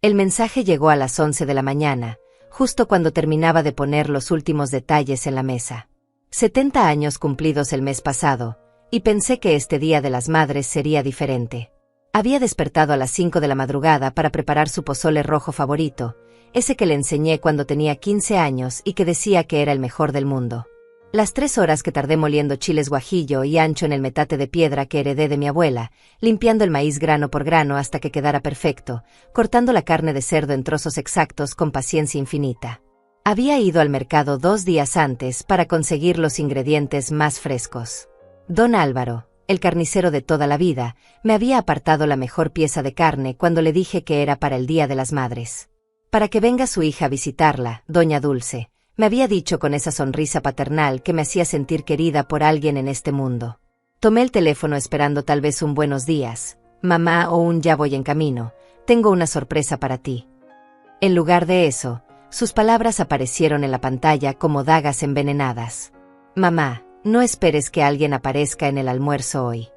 El mensaje llegó a las 11 de la mañana, justo cuando terminaba de poner los últimos detalles en la mesa. 70 años cumplidos el mes pasado, y pensé que este Día de las Madres sería diferente. Había despertado a las 5 de la madrugada para preparar su pozole rojo favorito, ese que le enseñé cuando tenía 15 años y que decía que era el mejor del mundo. Las 3 horas que tardé moliendo chiles guajillo y ancho en el metate de piedra que heredé de mi abuela, limpiando el maíz grano por grano hasta que quedara perfecto, cortando la carne de cerdo en trozos exactos con paciencia infinita. Había ido al mercado 2 días antes para conseguir los ingredientes más frescos. Don Álvaro, el carnicero de toda la vida, me había apartado la mejor pieza de carne cuando le dije que era para el Día de las Madres. Para que venga su hija a visitarla, doña Dulce, me había dicho con esa sonrisa paternal que me hacía sentir querida por alguien en este mundo. Tomé el teléfono esperando tal vez un buenos días, mamá, o un ya voy en camino, tengo una sorpresa para ti. En lugar de eso, sus palabras aparecieron en la pantalla como dagas envenenadas. Mamá, no esperes que alguien aparezca en el almuerzo hoy.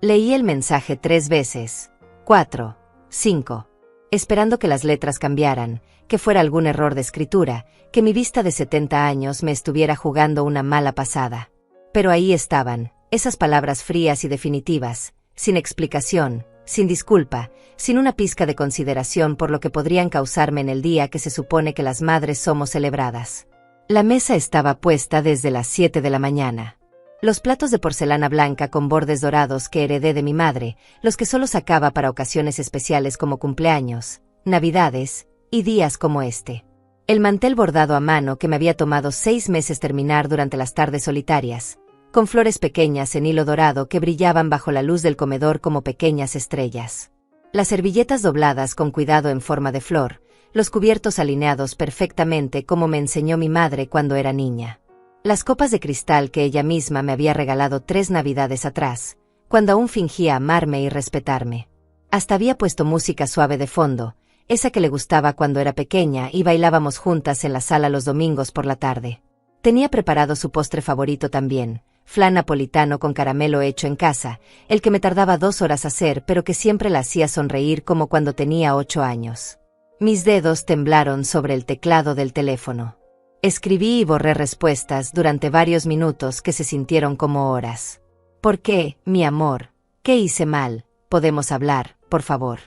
Leí el mensaje 3 veces, 4, 5, esperando que las letras cambiaran, que fuera algún error de escritura, que mi vista de 70 años me estuviera jugando una mala pasada. Pero ahí estaban, esas palabras frías y definitivas, sin explicación, sin disculpa, sin una pizca de consideración por lo que podrían causarme en el día que se supone que las madres somos celebradas. La mesa estaba puesta desde las 7 de la mañana. Los platos de porcelana blanca con bordes dorados que heredé de mi madre, los que solo sacaba para ocasiones especiales como cumpleaños, navidades y días como este. El mantel bordado a mano que me había tomado 6 meses terminar durante las tardes solitarias, con flores pequeñas en hilo dorado que brillaban bajo la luz del comedor como pequeñas estrellas. Las servilletas dobladas con cuidado en forma de flor, los cubiertos alineados perfectamente como me enseñó mi madre cuando era niña. Las copas de cristal que ella misma me había regalado 3 navidades atrás, cuando aún fingía amarme y respetarme. Hasta había puesto música suave de fondo, esa que le gustaba cuando era pequeña y bailábamos juntas en la sala los domingos por la tarde. Tenía preparado su postre favorito también, flan napolitano con caramelo hecho en casa, el que me tardaba 2 horas hacer pero que siempre la hacía sonreír como cuando tenía 8 años. Mis dedos temblaron sobre el teclado del teléfono. Escribí y borré respuestas durante varios minutos que se sintieron como horas. ¿Por qué, mi amor? ¿Qué hice mal? ¿Podemos hablar, por favor?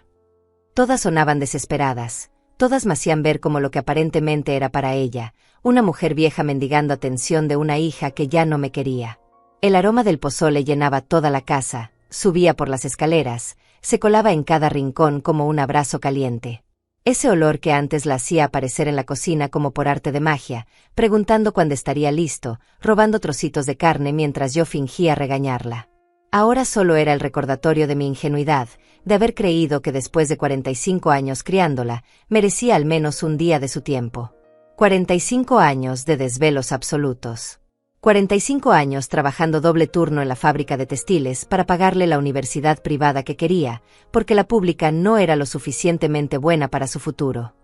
Todas sonaban desesperadas, todas me hacían ver como lo que aparentemente era para ella, una mujer vieja mendigando atención de una hija que ya no me quería. El aroma del pozole llenaba toda la casa, subía por las escaleras, se colaba en cada rincón como un abrazo caliente. Ese olor que antes la hacía aparecer en la cocina como por arte de magia, preguntando cuándo estaría listo, robando trocitos de carne mientras yo fingía regañarla. Ahora solo era el recordatorio de mi ingenuidad, de haber creído que después de 45 años criándola, merecía al menos un día de su tiempo. 45 años de desvelos absolutos. 45 años trabajando doble turno en la fábrica de textiles para pagarle la universidad privada que quería, porque la pública no era lo suficientemente buena para su futuro.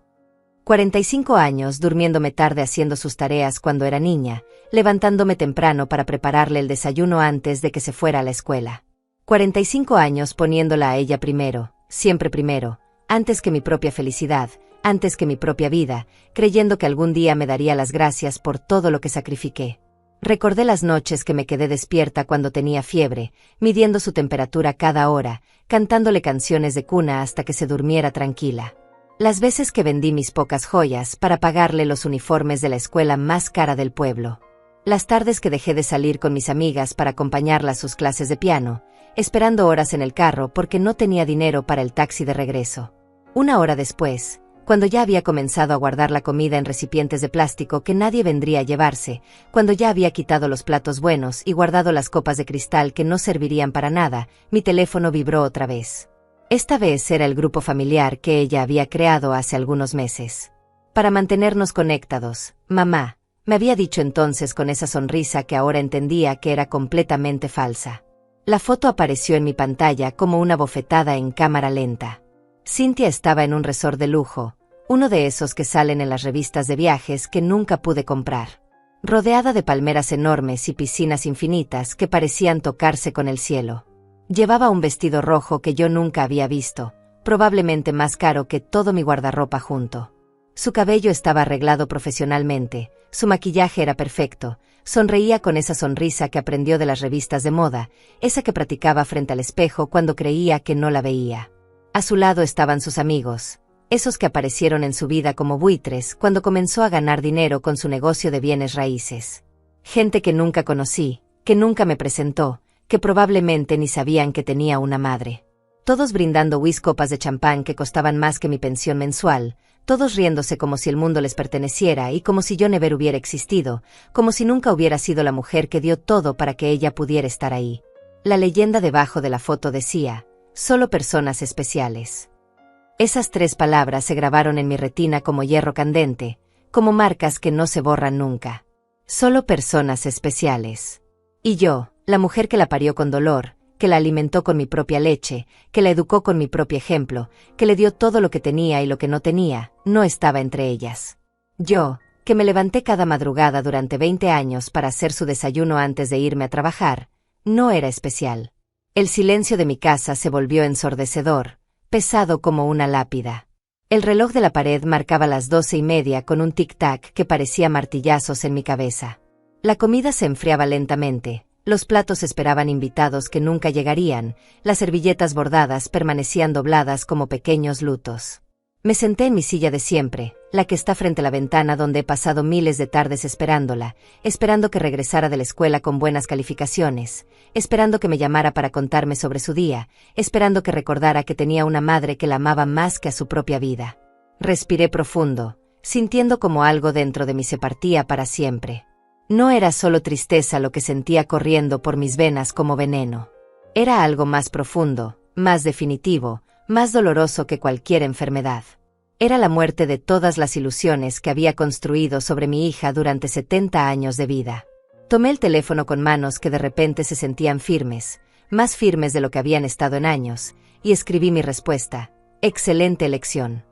45 años durmiéndome tarde haciendo sus tareas cuando era niña, levantándome temprano para prepararle el desayuno antes de que se fuera a la escuela. 45 años poniéndola a ella primero, siempre primero, antes que mi propia felicidad, antes que mi propia vida, creyendo que algún día me daría las gracias por todo lo que sacrifiqué. Recordé las noches que me quedé despierta cuando tenía fiebre, midiendo su temperatura cada hora, cantándole canciones de cuna hasta que se durmiera tranquila. Las veces que vendí mis pocas joyas para pagarle los uniformes de la escuela más cara del pueblo. Las tardes que dejé de salir con mis amigas para acompañarla a sus clases de piano, esperando horas en el carro porque no tenía dinero para el taxi de regreso. 1 hora después, cuando ya había comenzado a guardar la comida en recipientes de plástico que nadie vendría a llevarse, cuando ya había quitado los platos buenos y guardado las copas de cristal que no servirían para nada, mi teléfono vibró otra vez. Esta vez era el grupo familiar que ella había creado hace algunos meses. Para mantenernos conectados, mamá, me había dicho entonces con esa sonrisa que ahora entendía que era completamente falsa. La foto apareció en mi pantalla como una bofetada en cámara lenta. Cynthia estaba en un resort de lujo, uno de esos que salen en las revistas de viajes que nunca pude comprar. Rodeada de palmeras enormes y piscinas infinitas que parecían tocarse con el cielo. Llevaba un vestido rojo que yo nunca había visto, probablemente más caro que todo mi guardarropa junto. Su cabello estaba arreglado profesionalmente, su maquillaje era perfecto, sonreía con esa sonrisa que aprendió de las revistas de moda, esa que practicaba frente al espejo cuando creía que no la veía. A su lado estaban sus amigos, esos que aparecieron en su vida como buitres cuando comenzó a ganar dinero con su negocio de bienes raíces. Gente que nunca conocí, que nunca me presentó, que probablemente ni sabían que tenía una madre. Todos brindando copas de champán que costaban más que mi pensión mensual, todos riéndose como si el mundo les perteneciera y como si yo never hubiera existido, como si nunca hubiera sido la mujer que dio todo para que ella pudiera estar ahí. La leyenda debajo de la foto decía, solo personas especiales. Esas 3 palabras se grabaron en mi retina como hierro candente, como marcas que no se borran nunca. Solo personas especiales. Y yo, la mujer que la parió con dolor, que la alimentó con mi propia leche, que la educó con mi propio ejemplo, que le dio todo lo que tenía y lo que no tenía, no estaba entre ellas. Yo, que me levanté cada madrugada durante 20 años para hacer su desayuno antes de irme a trabajar, no era especial. El silencio de mi casa se volvió ensordecedor, pesado como una lápida. El reloj de la pared marcaba las 12:30 con un tic-tac que parecía martillazos en mi cabeza. La comida se enfriaba lentamente. Los platos esperaban invitados que nunca llegarían, las servilletas bordadas permanecían dobladas como pequeños lutos. Me senté en mi silla de siempre, la que está frente a la ventana donde he pasado miles de tardes esperándola, esperando que regresara de la escuela con buenas calificaciones, esperando que me llamara para contarme sobre su día, esperando que recordara que tenía una madre que la amaba más que a su propia vida. Respiré profundo, sintiendo como algo dentro de mí se partía para siempre. No era solo tristeza lo que sentía corriendo por mis venas como veneno. Era algo más profundo, más definitivo, más doloroso que cualquier enfermedad. Era la muerte de todas las ilusiones que había construido sobre mi hija durante 70 años de vida. Tomé el teléfono con manos que de repente se sentían firmes, más firmes de lo que habían estado en años, y escribí mi respuesta. Excelente elección.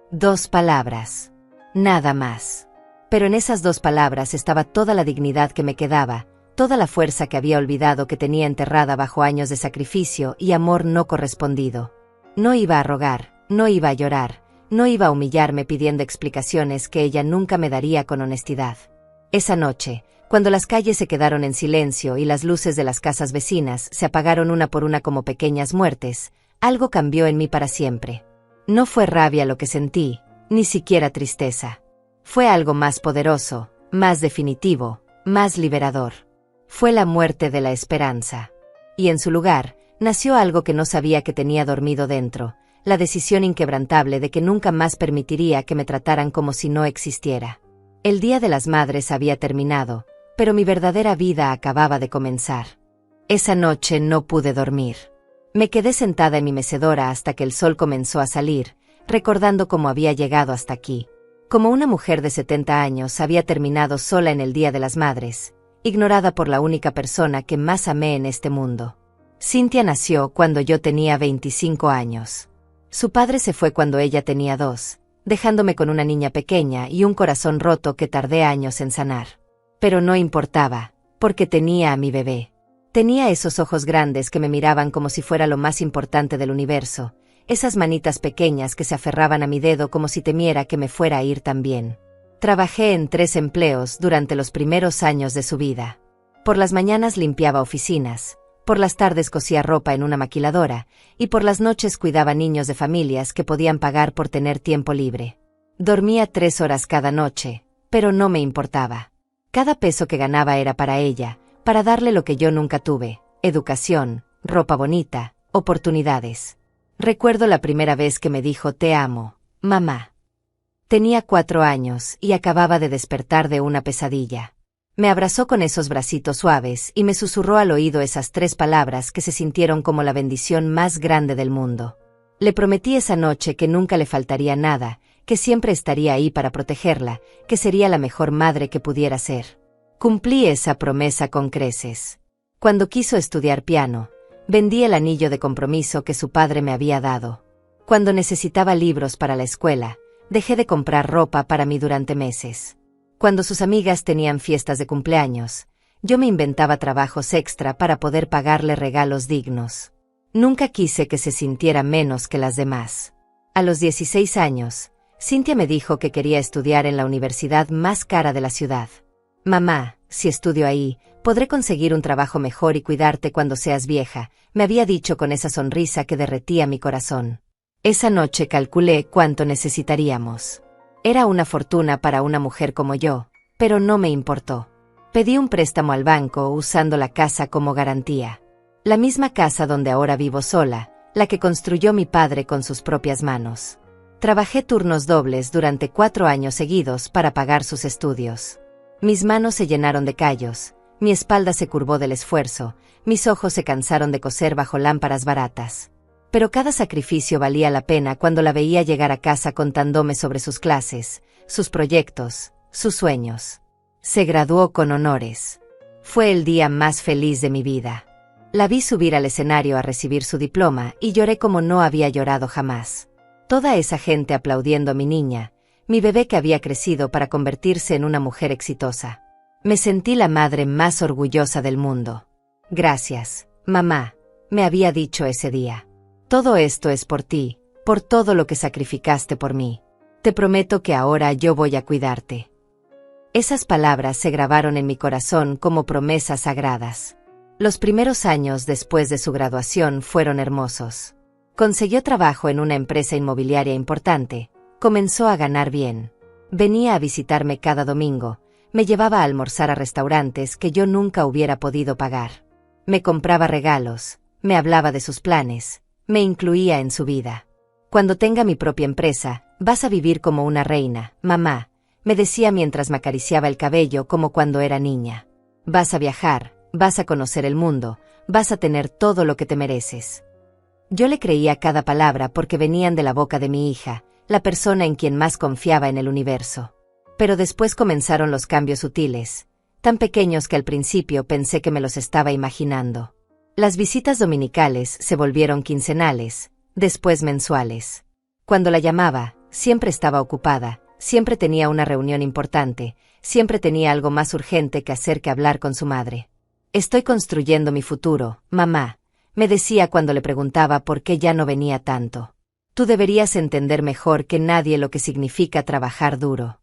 2 palabras. Nada más. Pero en esas 2 palabras estaba toda la dignidad que me quedaba, toda la fuerza que había olvidado que tenía enterrada bajo años de sacrificio y amor no correspondido. No iba a rogar, no iba a llorar, no iba a humillarme pidiendo explicaciones que ella nunca me daría con honestidad. Esa noche, cuando las calles se quedaron en silencio y las luces de las casas vecinas se apagaron una por una como pequeñas muertes, algo cambió en mí para siempre. No fue rabia lo que sentí, ni siquiera tristeza. Fue algo más poderoso, más definitivo, más liberador. Fue la muerte de la esperanza. Y en su lugar, nació algo que no sabía que tenía dormido dentro, la decisión inquebrantable de que nunca más permitiría que me trataran como si no existiera. El Día de las Madres había terminado, pero mi verdadera vida acababa de comenzar. Esa noche no pude dormir. Me quedé sentada en mi mecedora hasta que el sol comenzó a salir, recordando cómo había llegado hasta aquí. Como una mujer de 70 años había terminado sola en el Día de las Madres, ignorada por la única persona que más amé en este mundo. Cynthia nació cuando yo tenía 25 años. Su padre se fue cuando ella tenía 2, dejándome con una niña pequeña y un corazón roto que tardé años en sanar. Pero no importaba, porque tenía a mi bebé. Tenía esos ojos grandes que me miraban como si fuera lo más importante del universo, esas manitas pequeñas que se aferraban a mi dedo como si temiera que me fuera a ir también. Trabajé en 3 empleos durante los primeros años de su vida. Por las mañanas limpiaba oficinas, por las tardes cosía ropa en una maquiladora, y por las noches cuidaba niños de familias que podían pagar por tener tiempo libre. Dormía 3 horas cada noche, pero no me importaba. Cada peso que ganaba era para ella, para darle lo que yo nunca tuve: educación, ropa bonita, oportunidades. Recuerdo la primera vez que me dijo «Te amo, mamá». Tenía 4 años y acababa de despertar de una pesadilla. Me abrazó con esos bracitos suaves y me susurró al oído esas 3 palabras que se sintieron como la bendición más grande del mundo. Le prometí esa noche que nunca le faltaría nada, que siempre estaría ahí para protegerla, que sería la mejor madre que pudiera ser. Cumplí esa promesa con creces. Cuando quiso estudiar piano, vendí el anillo de compromiso que su padre me había dado. Cuando necesitaba libros para la escuela, dejé de comprar ropa para mí durante meses. Cuando sus amigas tenían fiestas de cumpleaños, yo me inventaba trabajos extra para poder pagarle regalos dignos. Nunca quise que se sintiera menos que las demás. A los 16 años, Cynthia me dijo que quería estudiar en la universidad más cara de la ciudad. Mamá, si estudio ahí, podré conseguir un trabajo mejor y cuidarte cuando seas vieja, me había dicho con esa sonrisa que derretía mi corazón. Esa noche calculé cuánto necesitaríamos. Era una fortuna para una mujer como yo, pero no me importó. Pedí un préstamo al banco usando la casa como garantía. La misma casa donde ahora vivo sola, la que construyó mi padre con sus propias manos. Trabajé turnos dobles durante 4 años seguidos para pagar sus estudios. Mis manos se llenaron de callos, mi espalda se curvó del esfuerzo, mis ojos se cansaron de coser bajo lámparas baratas. Pero cada sacrificio valía la pena cuando la veía llegar a casa contándome sobre sus clases, sus proyectos, sus sueños. Se graduó con honores. Fue el día más feliz de mi vida. La vi subir al escenario a recibir su diploma y lloré como no había llorado jamás. Toda esa gente aplaudiendo a mi niña, mi bebé que había crecido para convertirse en una mujer exitosa. Me sentí la madre más orgullosa del mundo. Gracias, mamá, me había dicho ese día. Todo esto es por ti, por todo lo que sacrificaste por mí. Te prometo que ahora yo voy a cuidarte. Esas palabras se grabaron en mi corazón como promesas sagradas. Los primeros años después de su graduación fueron hermosos. Consiguió trabajo en una empresa inmobiliaria importante, comenzó a ganar bien. Venía a visitarme cada domingo, me llevaba a almorzar a restaurantes que yo nunca hubiera podido pagar. Me compraba regalos, me hablaba de sus planes, me incluía en su vida. Cuando tenga mi propia empresa, vas a vivir como una reina, mamá, me decía mientras me acariciaba el cabello como cuando era niña. Vas a viajar, vas a conocer el mundo, vas a tener todo lo que te mereces. Yo le creía cada palabra porque venían de la boca de mi hija, la persona en quien más confiaba en el universo. Pero después comenzaron los cambios sutiles, tan pequeños que al principio pensé que me los estaba imaginando. Las visitas dominicales se volvieron quincenales, después mensuales. Cuando la llamaba, siempre estaba ocupada, siempre tenía una reunión importante, siempre tenía algo más urgente que hacer que hablar con su madre. Estoy construyendo mi futuro, mamá, me decía cuando le preguntaba por qué ya no venía tanto. Tú deberías entender mejor que nadie lo que significa trabajar duro.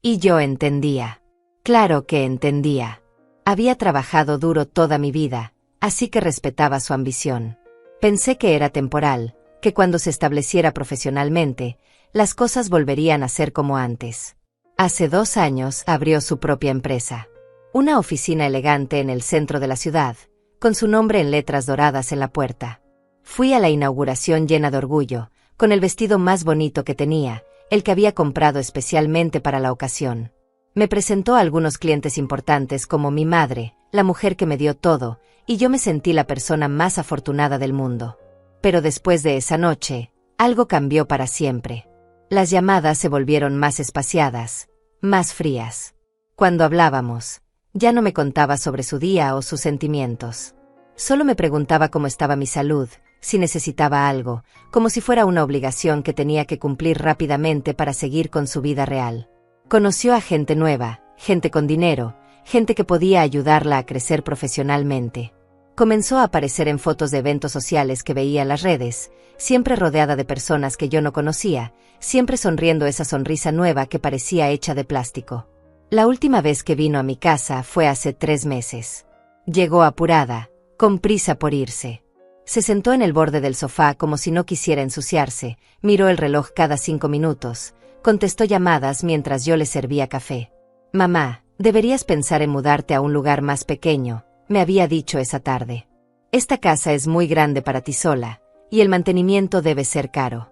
Y yo entendía. Claro que entendía. Había trabajado duro toda mi vida, así que respetaba su ambición. Pensé que era temporal, que cuando se estableciera profesionalmente, las cosas volverían a ser como antes. Hace 2 años abrió su propia empresa. Una oficina elegante en el centro de la ciudad, con su nombre en letras doradas en la puerta. Fui a la inauguración llena de orgullo, con el vestido más bonito que tenía, el que había comprado especialmente para la ocasión. Me presentó a algunos clientes importantes como mi madre, la mujer que me dio todo, y yo me sentí la persona más afortunada del mundo. Pero después de esa noche, algo cambió para siempre. Las llamadas se volvieron más espaciadas, más frías. Cuando hablábamos, ya no me contaba sobre su día o sus sentimientos. Solo me preguntaba cómo estaba mi salud, si necesitaba algo, como si fuera una obligación que tenía que cumplir rápidamente para seguir con su vida real. Conoció a gente nueva, gente con dinero, gente que podía ayudarla a crecer profesionalmente. Comenzó a aparecer en fotos de eventos sociales que veía en las redes, siempre rodeada de personas que yo no conocía, siempre sonriendo esa sonrisa nueva que parecía hecha de plástico. La última vez que vino a mi casa fue hace 3 meses. Llegó apurada, con prisa por irse. Se sentó en el borde del sofá como si no quisiera ensuciarse, miró el reloj cada 5 minutos, contestó llamadas mientras yo le servía café. Mamá, deberías pensar en mudarte a un lugar más pequeño, me había dicho esa tarde. Esta casa es muy grande para ti sola, y el mantenimiento debe ser caro.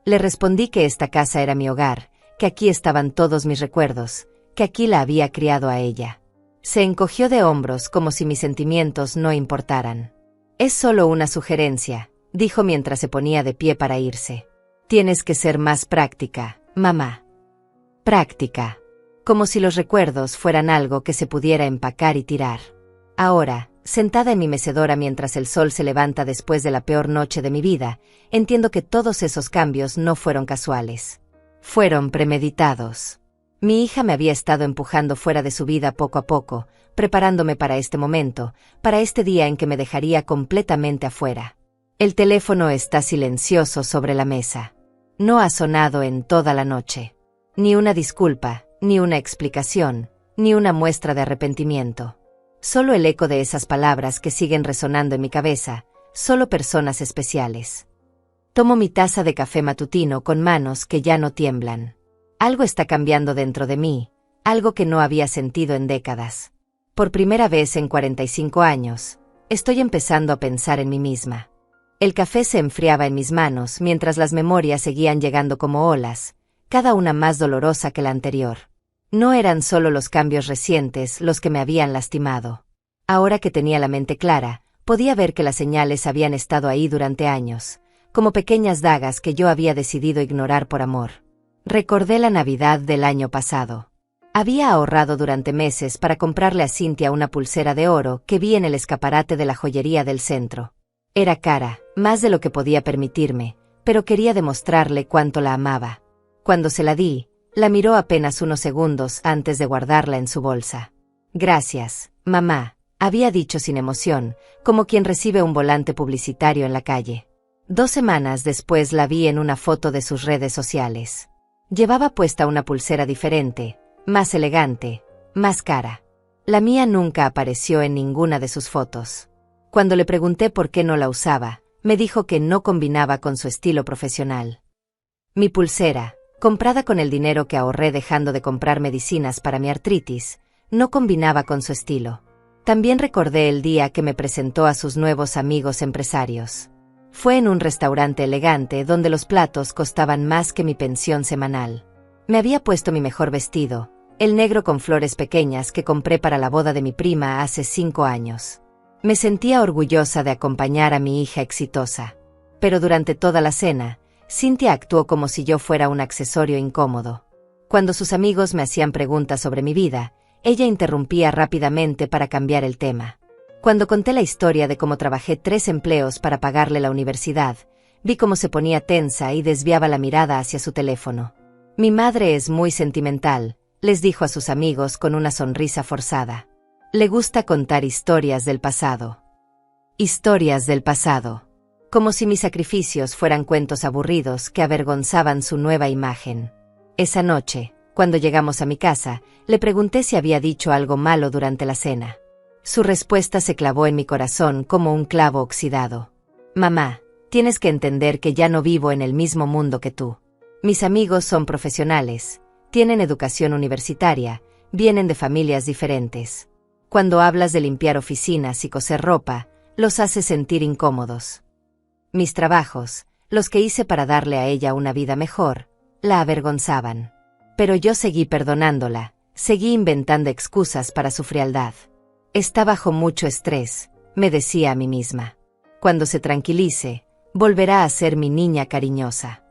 Le respondí que esta casa era mi hogar, que aquí estaban todos mis recuerdos, que aquí la había criado a ella. Se encogió de hombros como si mis sentimientos no importaran. Es solo una sugerencia, dijo mientras se ponía de pie para irse. Tienes que ser más práctica, mamá. Práctica. Como si los recuerdos fueran algo que se pudiera empacar y tirar. Ahora, sentada en mi mecedora mientras el sol se levanta después de la peor noche de mi vida, entiendo que todos esos cambios no fueron casuales. Fueron premeditados. Mi hija me había estado empujando fuera de su vida poco a poco, preparándome para este momento, para este día en que me dejaría completamente afuera. El teléfono está silencioso sobre la mesa. No ha sonado en toda la noche. Ni una disculpa, ni una explicación, ni una muestra de arrepentimiento. Solo el eco de esas palabras que siguen resonando en mi cabeza, solo personas especiales. Tomo mi taza de café matutino con manos que ya no tiemblan. Algo está cambiando dentro de mí, algo que no había sentido en décadas. Por primera vez en 45 años, estoy empezando a pensar en mí misma. El café se enfriaba en mis manos mientras las memorias seguían llegando como olas, cada una más dolorosa que la anterior. No eran solo los cambios recientes los que me habían lastimado. Ahora que tenía la mente clara, podía ver que las señales habían estado ahí durante años, como pequeñas dagas que yo había decidido ignorar por amor. Recordé la Navidad del año pasado. Había ahorrado durante meses para comprarle a Cynthia una pulsera de oro que vi en el escaparate de la joyería del centro. Era cara, más de lo que podía permitirme, pero quería demostrarle cuánto la amaba. Cuando se la di, la miró apenas unos segundos antes de guardarla en su bolsa. Gracias, mamá, había dicho sin emoción, como quien recibe un volante publicitario en la calle. 2 semanas después la vi en una foto de sus redes sociales. Llevaba puesta una pulsera diferente, más elegante, más cara. La mía nunca apareció en ninguna de sus fotos. Cuando le pregunté por qué no la usaba, me dijo que no combinaba con su estilo profesional. Mi pulsera, comprada con el dinero que ahorré dejando de comprar medicinas para mi artritis, no combinaba con su estilo. También recordé el día que me presentó a sus nuevos amigos empresarios. Fue en un restaurante elegante donde los platos costaban más que mi pensión semanal. Me había puesto mi mejor vestido, el negro con flores pequeñas que compré para la boda de mi prima hace 5 años. Me sentía orgullosa de acompañar a mi hija exitosa. Pero durante toda la cena, Cynthia actuó como si yo fuera un accesorio incómodo. Cuando sus amigos me hacían preguntas sobre mi vida, ella interrumpía rápidamente para cambiar el tema. Cuando conté la historia de cómo trabajé 3 empleos para pagarle la universidad, vi cómo se ponía tensa y desviaba la mirada hacia su teléfono. Mi madre es muy sentimental, les dijo a sus amigos con una sonrisa forzada. Le gusta contar historias del pasado. Historias del pasado. Como si mis sacrificios fueran cuentos aburridos que avergonzaban su nueva imagen. Esa noche, cuando llegamos a mi casa, le pregunté si había dicho algo malo durante la cena. Su respuesta se clavó en mi corazón como un clavo oxidado. Mamá, tienes que entender que ya no vivo en el mismo mundo que tú. Mis amigos son profesionales, tienen educación universitaria, vienen de familias diferentes. Cuando hablas de limpiar oficinas y coser ropa, los haces sentir incómodos. Mis trabajos, los que hice para darle a ella una vida mejor, la avergonzaban. Pero yo seguí perdonándola, seguí inventando excusas para su frialdad. Está bajo mucho estrés, me decía a mí misma. Cuando se tranquilice, volverá a ser mi niña cariñosa.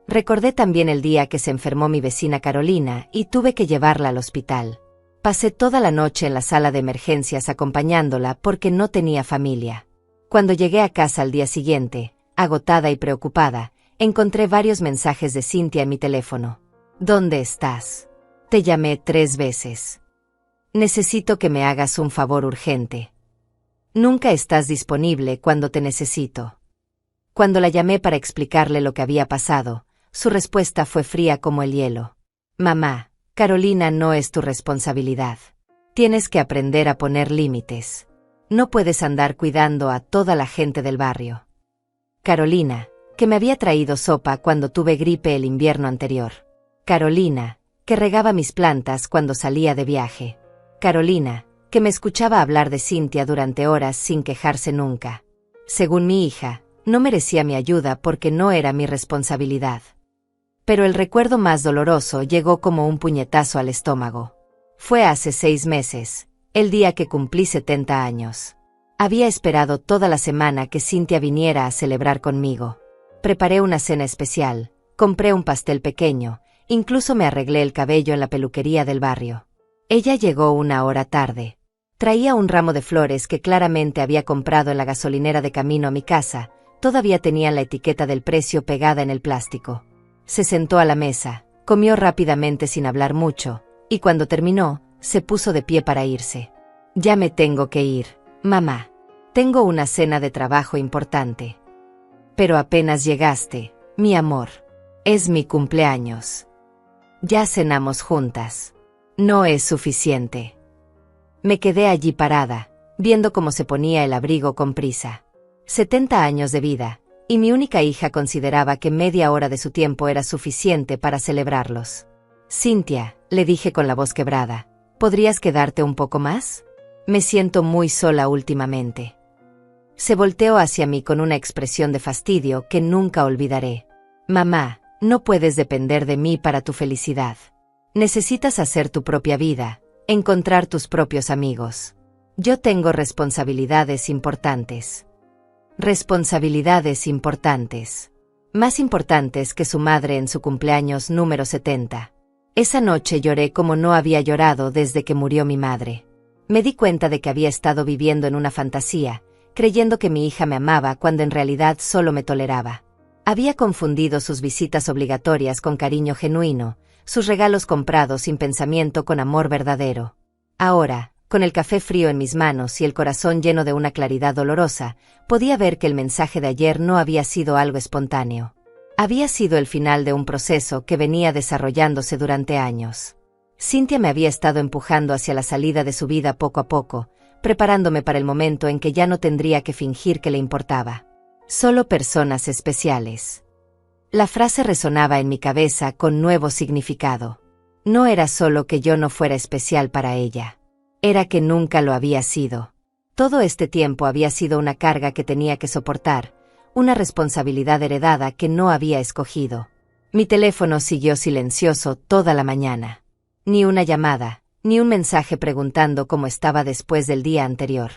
Recordé también el día que se enfermó mi vecina Carolina y tuve que llevarla al hospital. Pasé toda la noche en la sala de emergencias acompañándola porque no tenía familia. Cuando llegué a casa al día siguiente, agotada y preocupada, encontré varios mensajes de Cynthia en mi teléfono. ¿Dónde estás? Te llamé 3 veces. Necesito que me hagas un favor urgente. Nunca estás disponible cuando te necesito. Cuando la llamé para explicarle lo que había pasado, su respuesta fue fría como el hielo. Mamá, Carolina no es tu responsabilidad. Tienes que aprender a poner límites. No puedes andar cuidando a toda la gente del barrio. Carolina, que me había traído sopa cuando tuve gripe el invierno anterior. Carolina, que regaba mis plantas cuando salía de viaje. Carolina, que me escuchaba hablar de Cynthia durante horas sin quejarse nunca. Según mi hija, no merecía mi ayuda porque no era mi responsabilidad. Pero el recuerdo más doloroso llegó como un puñetazo al estómago. Fue hace 6 meses, el día que cumplí 70 años. Había esperado toda la semana que Cynthia viniera a celebrar conmigo. Preparé una cena especial, compré un pastel pequeño, incluso me arreglé el cabello en la peluquería del barrio. Ella llegó 1 hora tarde. Traía un ramo de flores que claramente había comprado en la gasolinera de camino a mi casa, todavía tenían la etiqueta del precio pegada en el plástico. Se sentó a la mesa, comió rápidamente sin hablar mucho, y cuando terminó, se puso de pie para irse. Ya me tengo que ir, mamá. Tengo una cena de trabajo importante. Pero apenas llegaste, mi amor. Es mi cumpleaños. Ya cenamos juntas. No es suficiente. Me quedé allí parada, viendo cómo se ponía el abrigo con prisa. 70 años de vida, y mi única hija consideraba que media hora de su tiempo era suficiente para celebrarlos. Cynthia, le dije con la voz quebrada, ¿podrías quedarte un poco más? Me siento muy sola últimamente. Se volteó hacia mí con una expresión de fastidio que nunca olvidaré. Mamá, no puedes depender de mí para tu felicidad. Necesitas hacer tu propia vida, encontrar tus propios amigos. Yo tengo responsabilidades importantes. Responsabilidades importantes. Más importantes que su madre en su cumpleaños número 70. Esa noche lloré como no había llorado desde que murió mi madre. Me di cuenta de que había estado viviendo en una fantasía, creyendo que mi hija me amaba cuando en realidad solo me toleraba. Había confundido sus visitas obligatorias con cariño genuino, sus regalos comprados sin pensamiento con amor verdadero. Ahora, con el café frío en mis manos y el corazón lleno de una claridad dolorosa, podía ver que el mensaje de ayer no había sido algo espontáneo. Había sido el final de un proceso que venía desarrollándose durante años. Cynthia me había estado empujando hacia la salida de su vida poco a poco, preparándome para el momento en que ya no tendría que fingir que le importaba. Solo personas especiales. La frase resonaba en mi cabeza con nuevo significado. No era solo que yo no fuera especial para ella. Era que nunca lo había sido. Todo este tiempo había sido una carga que tenía que soportar, una responsabilidad heredada que no había escogido. Mi teléfono siguió silencioso toda la mañana. Ni una llamada, ni un mensaje preguntando cómo estaba después del día anterior.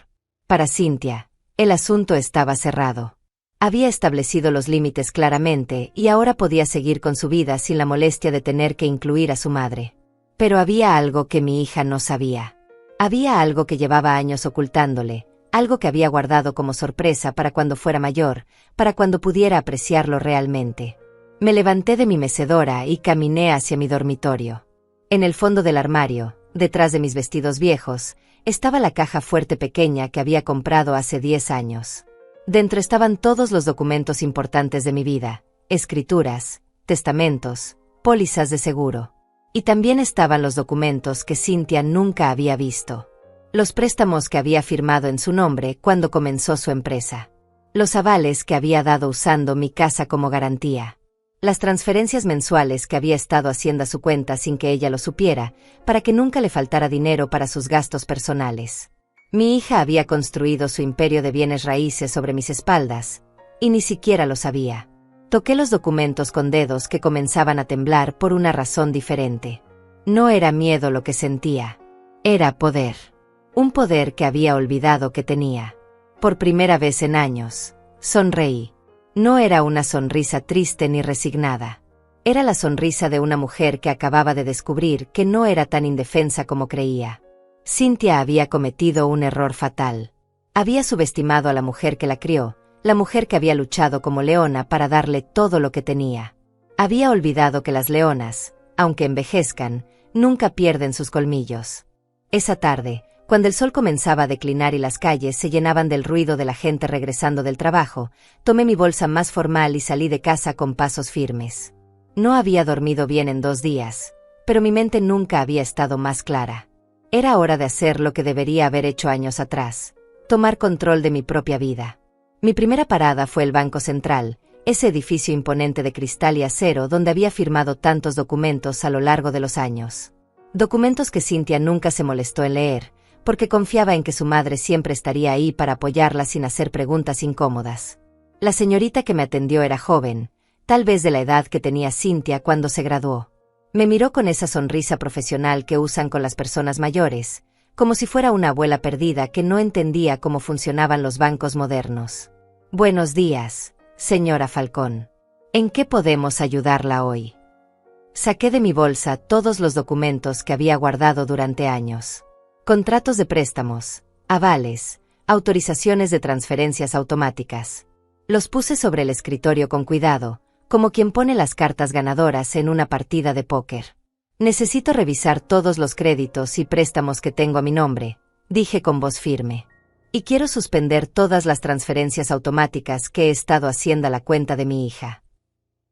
Para Cynthia, el asunto estaba cerrado. Había establecido los límites claramente y ahora podía seguir con su vida sin la molestia de tener que incluir a su madre. Pero había algo que mi hija no sabía. Había algo que llevaba años ocultándole, algo que había guardado como sorpresa para cuando fuera mayor, para cuando pudiera apreciarlo realmente. Me levanté de mi mecedora y caminé hacia mi dormitorio. En el fondo del armario, detrás de mis vestidos viejos, estaba la caja fuerte pequeña que había comprado hace 10 años. Dentro estaban todos los documentos importantes de mi vida, escrituras, testamentos, pólizas de seguro. Y también estaban los documentos que Cynthia nunca había visto. Los préstamos que había firmado en su nombre cuando comenzó su empresa. Los avales que había dado usando mi casa como garantía. Las transferencias mensuales que había estado haciendo a su cuenta sin que ella lo supiera, para que nunca le faltara dinero para sus gastos personales. Mi hija había construido su imperio de bienes raíces sobre mis espaldas, y ni siquiera lo sabía. Toqué los documentos con dedos que comenzaban a temblar por una razón diferente. No era miedo lo que sentía. Era poder. Un poder que había olvidado que tenía. Por primera vez en años, sonreí. No era una sonrisa triste ni resignada. Era la sonrisa de una mujer que acababa de descubrir que no era tan indefensa como creía. Cynthia había cometido un error fatal. Había subestimado a la mujer que la crió, la mujer que había luchado como leona para darle todo lo que tenía. Había olvidado que las leonas, aunque envejezcan, nunca pierden sus colmillos. Esa tarde, cuando el sol comenzaba a declinar y las calles se llenaban del ruido de la gente regresando del trabajo, tomé mi bolsa más formal y salí de casa con pasos firmes. No había dormido bien en 2 días, pero mi mente nunca había estado más clara. Era hora de hacer lo que debería haber hecho años atrás, tomar control de mi propia vida. Mi primera parada fue el Banco Central, ese edificio imponente de cristal y acero donde había firmado tantos documentos a lo largo de los años. Documentos que Cynthia nunca se molestó en leer, porque confiaba en que su madre siempre estaría ahí para apoyarla sin hacer preguntas incómodas. La señorita que me atendió era joven, tal vez de la edad que tenía Cynthia cuando se graduó. Me miró con esa sonrisa profesional que usan con las personas mayores, como si fuera una abuela perdida que no entendía cómo funcionaban los bancos modernos. Buenos días, señora Falcón. ¿En qué podemos ayudarla hoy? Saqué de mi bolsa todos los documentos que había guardado durante años. Contratos de préstamos, avales, autorizaciones de transferencias automáticas. Los puse sobre el escritorio con cuidado, como quien pone las cartas ganadoras en una partida de póker. Necesito revisar todos los créditos y préstamos que tengo a mi nombre, dije con voz firme. Y quiero suspender todas las transferencias automáticas que he estado haciendo a la cuenta de mi hija.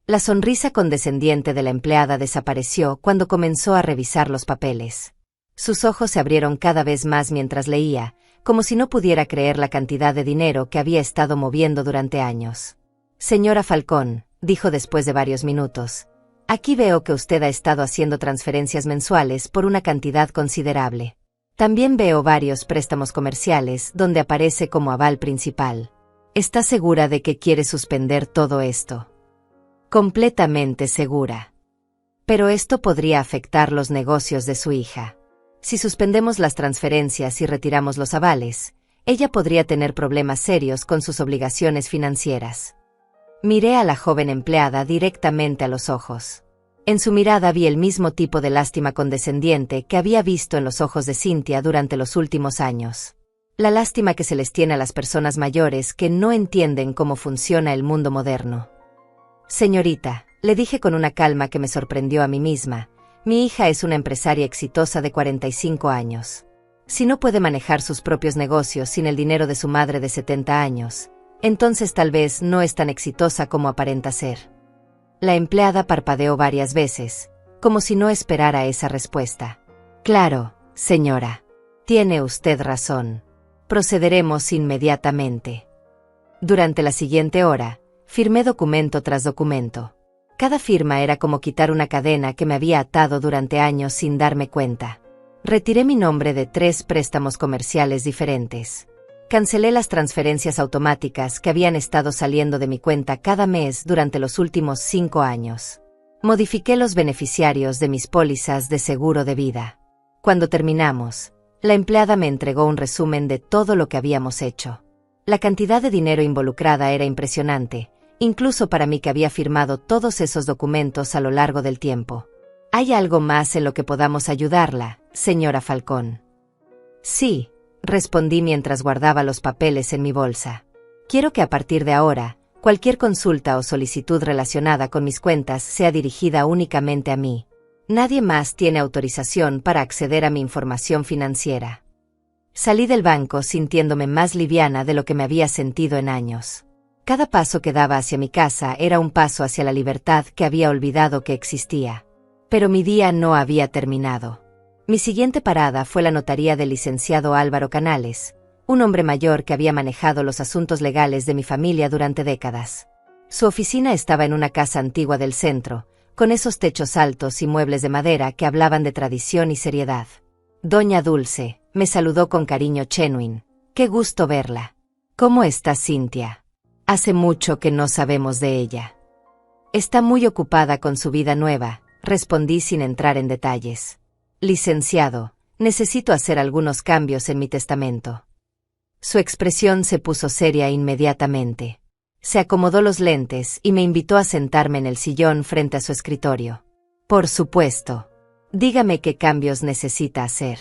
La sonrisa condescendiente de la empleada desapareció cuando comenzó a revisar los papeles. Sus ojos se abrieron cada vez más mientras leía, como si no pudiera creer la cantidad de dinero que había estado moviendo durante años. Señora Falcón, dijo después de varios minutos, aquí veo que usted ha estado haciendo transferencias mensuales por una cantidad considerable. También veo varios préstamos comerciales donde aparece como aval principal. ¿Está segura de que quiere suspender todo esto? Completamente segura. Pero esto podría afectar los negocios de su hija. Si suspendemos las transferencias y retiramos los avales, ella podría tener problemas serios con sus obligaciones financieras. Miré a la joven empleada directamente a los ojos. En su mirada vi el mismo tipo de lástima condescendiente que había visto en los ojos de Cynthia durante los últimos años. La lástima que se les tiene a las personas mayores que no entienden cómo funciona el mundo moderno. Señorita, le dije con una calma que me sorprendió a mí misma, mi hija es una empresaria exitosa de 45 años. Si no puede manejar sus propios negocios sin el dinero de su madre de 70 años, entonces tal vez no es tan exitosa como aparenta ser. La empleada parpadeó varias veces, como si no esperara esa respuesta. Claro, señora. Tiene usted razón. Procederemos inmediatamente. Durante la siguiente hora, firmé documento tras documento. Cada firma era como quitar una cadena que me había atado durante años sin darme cuenta. Retiré mi nombre de 3 préstamos comerciales diferentes. Cancelé las transferencias automáticas que habían estado saliendo de mi cuenta cada mes durante los últimos 5 años. Modifiqué los beneficiarios de mis pólizas de seguro de vida. Cuando terminamos, la empleada me entregó un resumen de todo lo que habíamos hecho. La cantidad de dinero involucrada era impresionante, incluso para mí que había firmado todos esos documentos a lo largo del tiempo. ¿Hay algo más en lo que podamos ayudarla, señora Falcón? Sí, respondí mientras guardaba los papeles en mi bolsa. Quiero que a partir de ahora, cualquier consulta o solicitud relacionada con mis cuentas sea dirigida únicamente a mí. Nadie más tiene autorización para acceder a mi información financiera. Salí del banco sintiéndome más liviana de lo que me había sentido en años. Cada paso que daba hacia mi casa era un paso hacia la libertad que había olvidado que existía. Pero mi día no había terminado. Mi siguiente parada fue la notaría del licenciado Álvaro Canales, un hombre mayor que había manejado los asuntos legales de mi familia durante décadas. Su oficina estaba en una casa antigua del centro, con esos techos altos y muebles de madera que hablaban de tradición y seriedad. Doña Dulce, me saludó con cariño Chenwin. Qué gusto verla. ¿Cómo está Cynthia? Hace mucho que no sabemos de ella. Está muy ocupada con su vida nueva, respondí sin entrar en detalles. Licenciado, necesito hacer algunos cambios en mi testamento. Su expresión se puso seria inmediatamente. Se acomodó los lentes y me invitó a sentarme en el sillón frente a su escritorio. Por supuesto. Dígame qué cambios necesita hacer.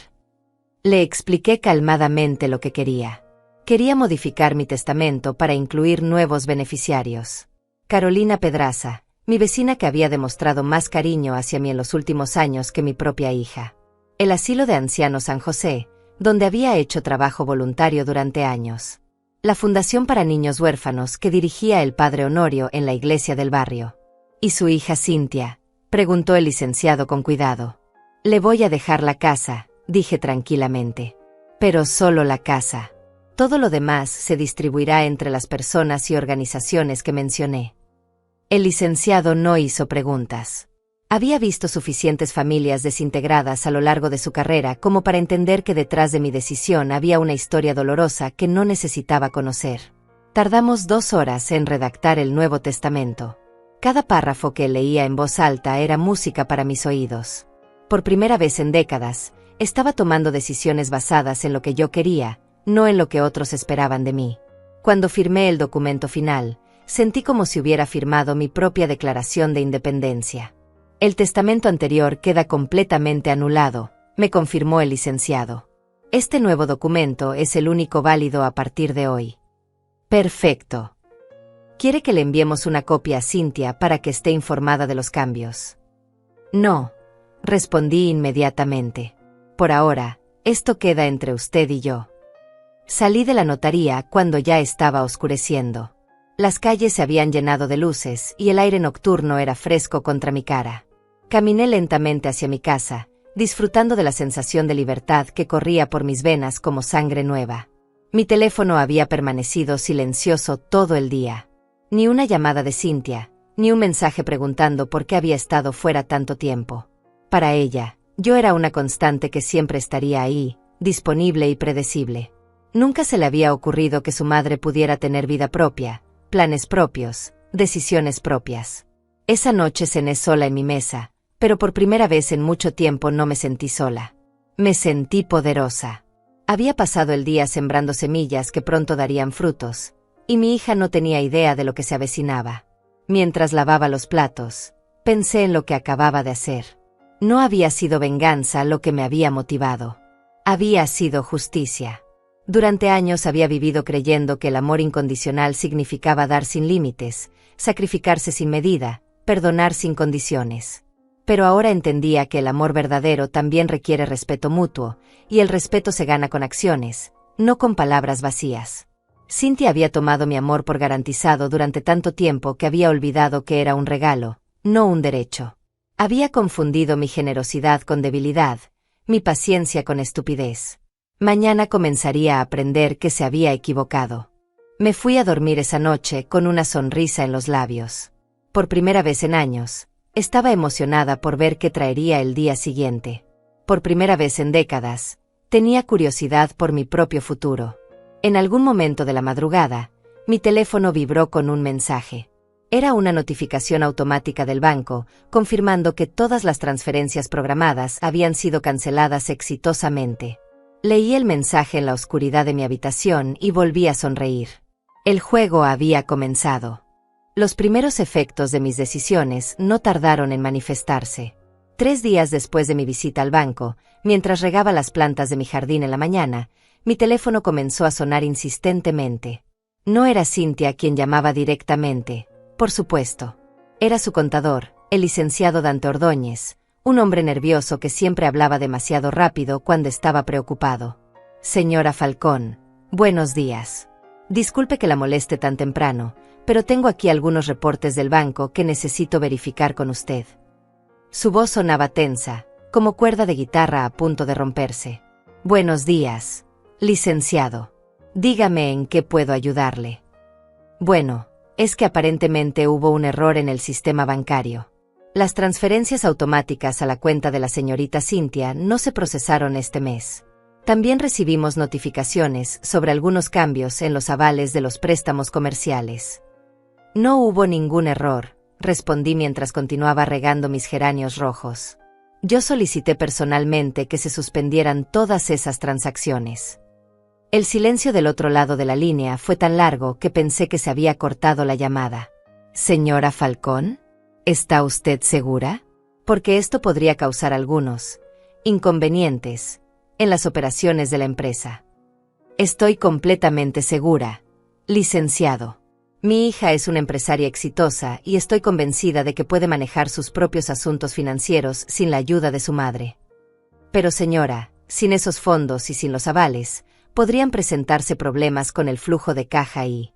Le expliqué calmadamente lo que quería. Quería modificar mi testamento para incluir nuevos beneficiarios. Carolina Pedraza, mi vecina que había demostrado más cariño hacia mí en los últimos años que mi propia hija. El asilo de ancianos San José, donde había hecho trabajo voluntario durante años. La fundación para niños huérfanos que dirigía el padre Honorio en la iglesia del barrio. ¿Y su hija Cynthia?, preguntó el licenciado con cuidado. Le voy a dejar la casa, dije tranquilamente. Pero solo la casa. Todo lo demás se distribuirá entre las personas y organizaciones que mencioné. El licenciado no hizo preguntas. Había visto suficientes familias desintegradas a lo largo de su carrera como para entender que detrás de mi decisión había una historia dolorosa que no necesitaba conocer. Tardamos 2 horas en redactar el Nuevo Testamento. Cada párrafo que leía en voz alta era música para mis oídos. Por primera vez en décadas, estaba tomando decisiones basadas en lo que yo quería, no en lo que otros esperaban de mí. Cuando firmé el documento final, sentí como si hubiera firmado mi propia declaración de independencia. El testamento anterior queda completamente anulado, me confirmó el licenciado. Este nuevo documento es el único válido a partir de hoy. Perfecto. ¿Quiere que le enviemos una copia a Cynthia para que esté informada de los cambios? No, respondí inmediatamente. Por ahora, esto queda entre usted y yo. Salí de la notaría cuando ya estaba oscureciendo. Las calles se habían llenado de luces y el aire nocturno era fresco contra mi cara. Caminé lentamente hacia mi casa, disfrutando de la sensación de libertad que corría por mis venas como sangre nueva. Mi teléfono había permanecido silencioso todo el día. Ni una llamada de Cynthia, ni un mensaje preguntando por qué había estado fuera tanto tiempo. Para ella, yo era una constante que siempre estaría ahí, disponible y predecible. Nunca se le había ocurrido que su madre pudiera tener vida propia, planes propios, decisiones propias. Esa noche cené sola en mi mesa, pero por primera vez en mucho tiempo no me sentí sola. Me sentí poderosa. Había pasado el día sembrando semillas que pronto darían frutos, y mi hija no tenía idea de lo que se avecinaba. Mientras lavaba los platos, pensé en lo que acababa de hacer. No había sido venganza lo que me había motivado. Había sido justicia. Durante años había vivido creyendo que el amor incondicional significaba dar sin límites, sacrificarse sin medida, perdonar sin condiciones. Pero ahora entendía que el amor verdadero también requiere respeto mutuo, y el respeto se gana con acciones, no con palabras vacías. Cynthia había tomado mi amor por garantizado durante tanto tiempo que había olvidado que era un regalo, no un derecho. Había confundido mi generosidad con debilidad, mi paciencia con estupidez. Mañana comenzaría a aprender que se había equivocado. Me fui a dormir esa noche con una sonrisa en los labios. Por primera vez en años, estaba emocionada por ver qué traería el día siguiente. Por primera vez en décadas, tenía curiosidad por mi propio futuro. En algún momento de la madrugada, mi teléfono vibró con un mensaje. Era una notificación automática del banco, confirmando que todas las transferencias programadas habían sido canceladas exitosamente. Leí el mensaje en la oscuridad de mi habitación y volví a sonreír. El juego había comenzado. Los primeros efectos de mis decisiones no tardaron en manifestarse. 3 días después de mi visita al banco, mientras regaba las plantas de mi jardín en la mañana, mi teléfono comenzó a sonar insistentemente. No era Cynthia quien llamaba directamente, por supuesto. Era su contador, el licenciado Dante Ordóñez, un hombre nervioso que siempre hablaba demasiado rápido cuando estaba preocupado. Señora Falcón, buenos días. Disculpe que la moleste tan temprano, pero tengo aquí algunos reportes del banco que necesito verificar con usted. Su voz sonaba tensa, como cuerda de guitarra a punto de romperse. Buenos días, licenciado. Dígame en qué puedo ayudarle. Bueno, es que aparentemente hubo un error en el sistema bancario. Las transferencias automáticas a la cuenta de la señorita Cynthia no se procesaron este mes. También recibimos notificaciones sobre algunos cambios en los avales de los préstamos comerciales. No hubo ningún error, respondí mientras continuaba regando mis geranios rojos. Yo solicité personalmente que se suspendieran todas esas transacciones. El silencio del otro lado de la línea fue tan largo que pensé que se había cortado la llamada. Señora Falcón, ¿está usted segura? Porque esto podría causar algunos inconvenientes en las operaciones de la empresa. Estoy completamente segura, licenciado. Mi hija es una empresaria exitosa y estoy convencida de que puede manejar sus propios asuntos financieros sin la ayuda de su madre. Pero señora, sin esos fondos y sin los avales, podrían presentarse problemas con el flujo de caja y...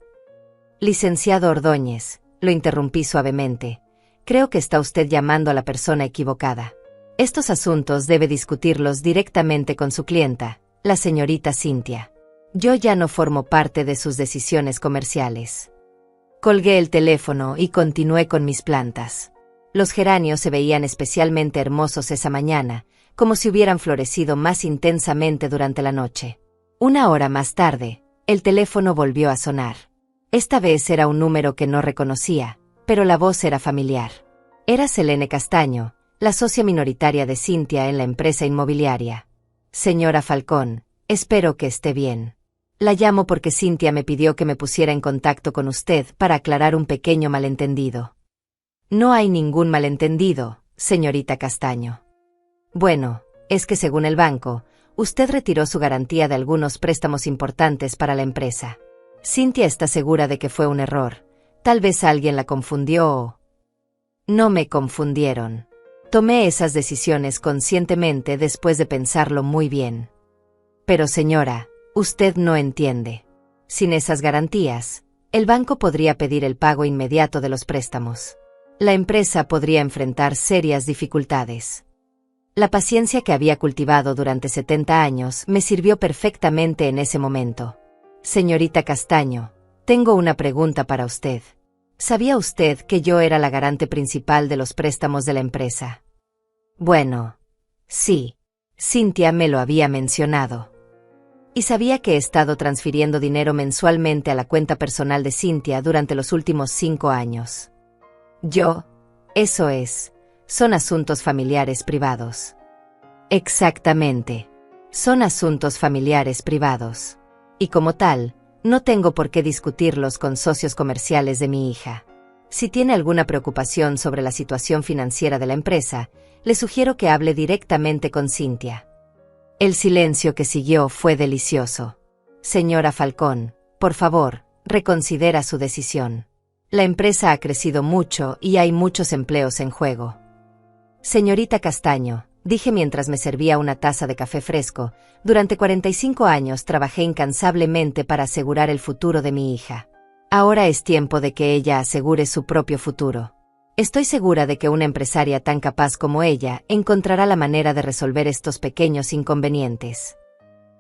Licenciado Ordóñez, lo interrumpí suavemente. Creo que está usted llamando a la persona equivocada. Estos asuntos debe discutirlos directamente con su clienta, la señorita Cynthia. Yo ya no formo parte de sus decisiones comerciales. Colgué el teléfono y continué con mis plantas. Los geranios se veían especialmente hermosos esa mañana, como si hubieran florecido más intensamente durante la noche. 1 hora más tarde, el teléfono volvió a sonar. Esta vez era un número que no reconocía, pero la voz era familiar. Era Selene Castaño, la socia minoritaria de Cynthia en la empresa inmobiliaria. Señora Falcón, espero que esté bien. La llamo porque Cynthia me pidió que me pusiera en contacto con usted para aclarar un pequeño malentendido. No hay ningún malentendido, señorita Castaño. Bueno, es que según el banco, usted retiró su garantía de algunos préstamos importantes para la empresa. Cynthia está segura de que fue un error. Tal vez alguien la confundió o... No me confundieron. Tomé esas decisiones conscientemente después de pensarlo muy bien. Pero señora, Usted no entiende. Sin esas garantías, el banco podría pedir el pago inmediato de los préstamos. La empresa podría enfrentar serias dificultades. La paciencia que había cultivado durante 70 años me sirvió perfectamente en ese momento. Señorita Castaño, tengo una pregunta para usted. ¿Sabía usted que yo era la garante principal de los préstamos de la empresa? Bueno, sí. Cynthia me lo había mencionado. Y sabía que he estado transfiriendo dinero mensualmente a la cuenta personal de Cynthia durante los últimos 5 años. Eso es, son asuntos familiares privados. Exactamente, son asuntos familiares privados. Y como tal, no tengo por qué discutirlos con socios comerciales de mi hija. Si tiene alguna preocupación sobre la situación financiera de la empresa, le sugiero que hable directamente con Cynthia. El silencio que siguió fue delicioso. Señora Falcón, por favor, reconsidera su decisión. La empresa ha crecido mucho y hay muchos empleos en juego. Señorita Castaño, dije mientras me servía una taza de café fresco, durante 45 años trabajé incansablemente para asegurar el futuro de mi hija. Ahora es tiempo de que ella asegure su propio futuro. Estoy segura de que una empresaria tan capaz como ella encontrará la manera de resolver estos pequeños inconvenientes.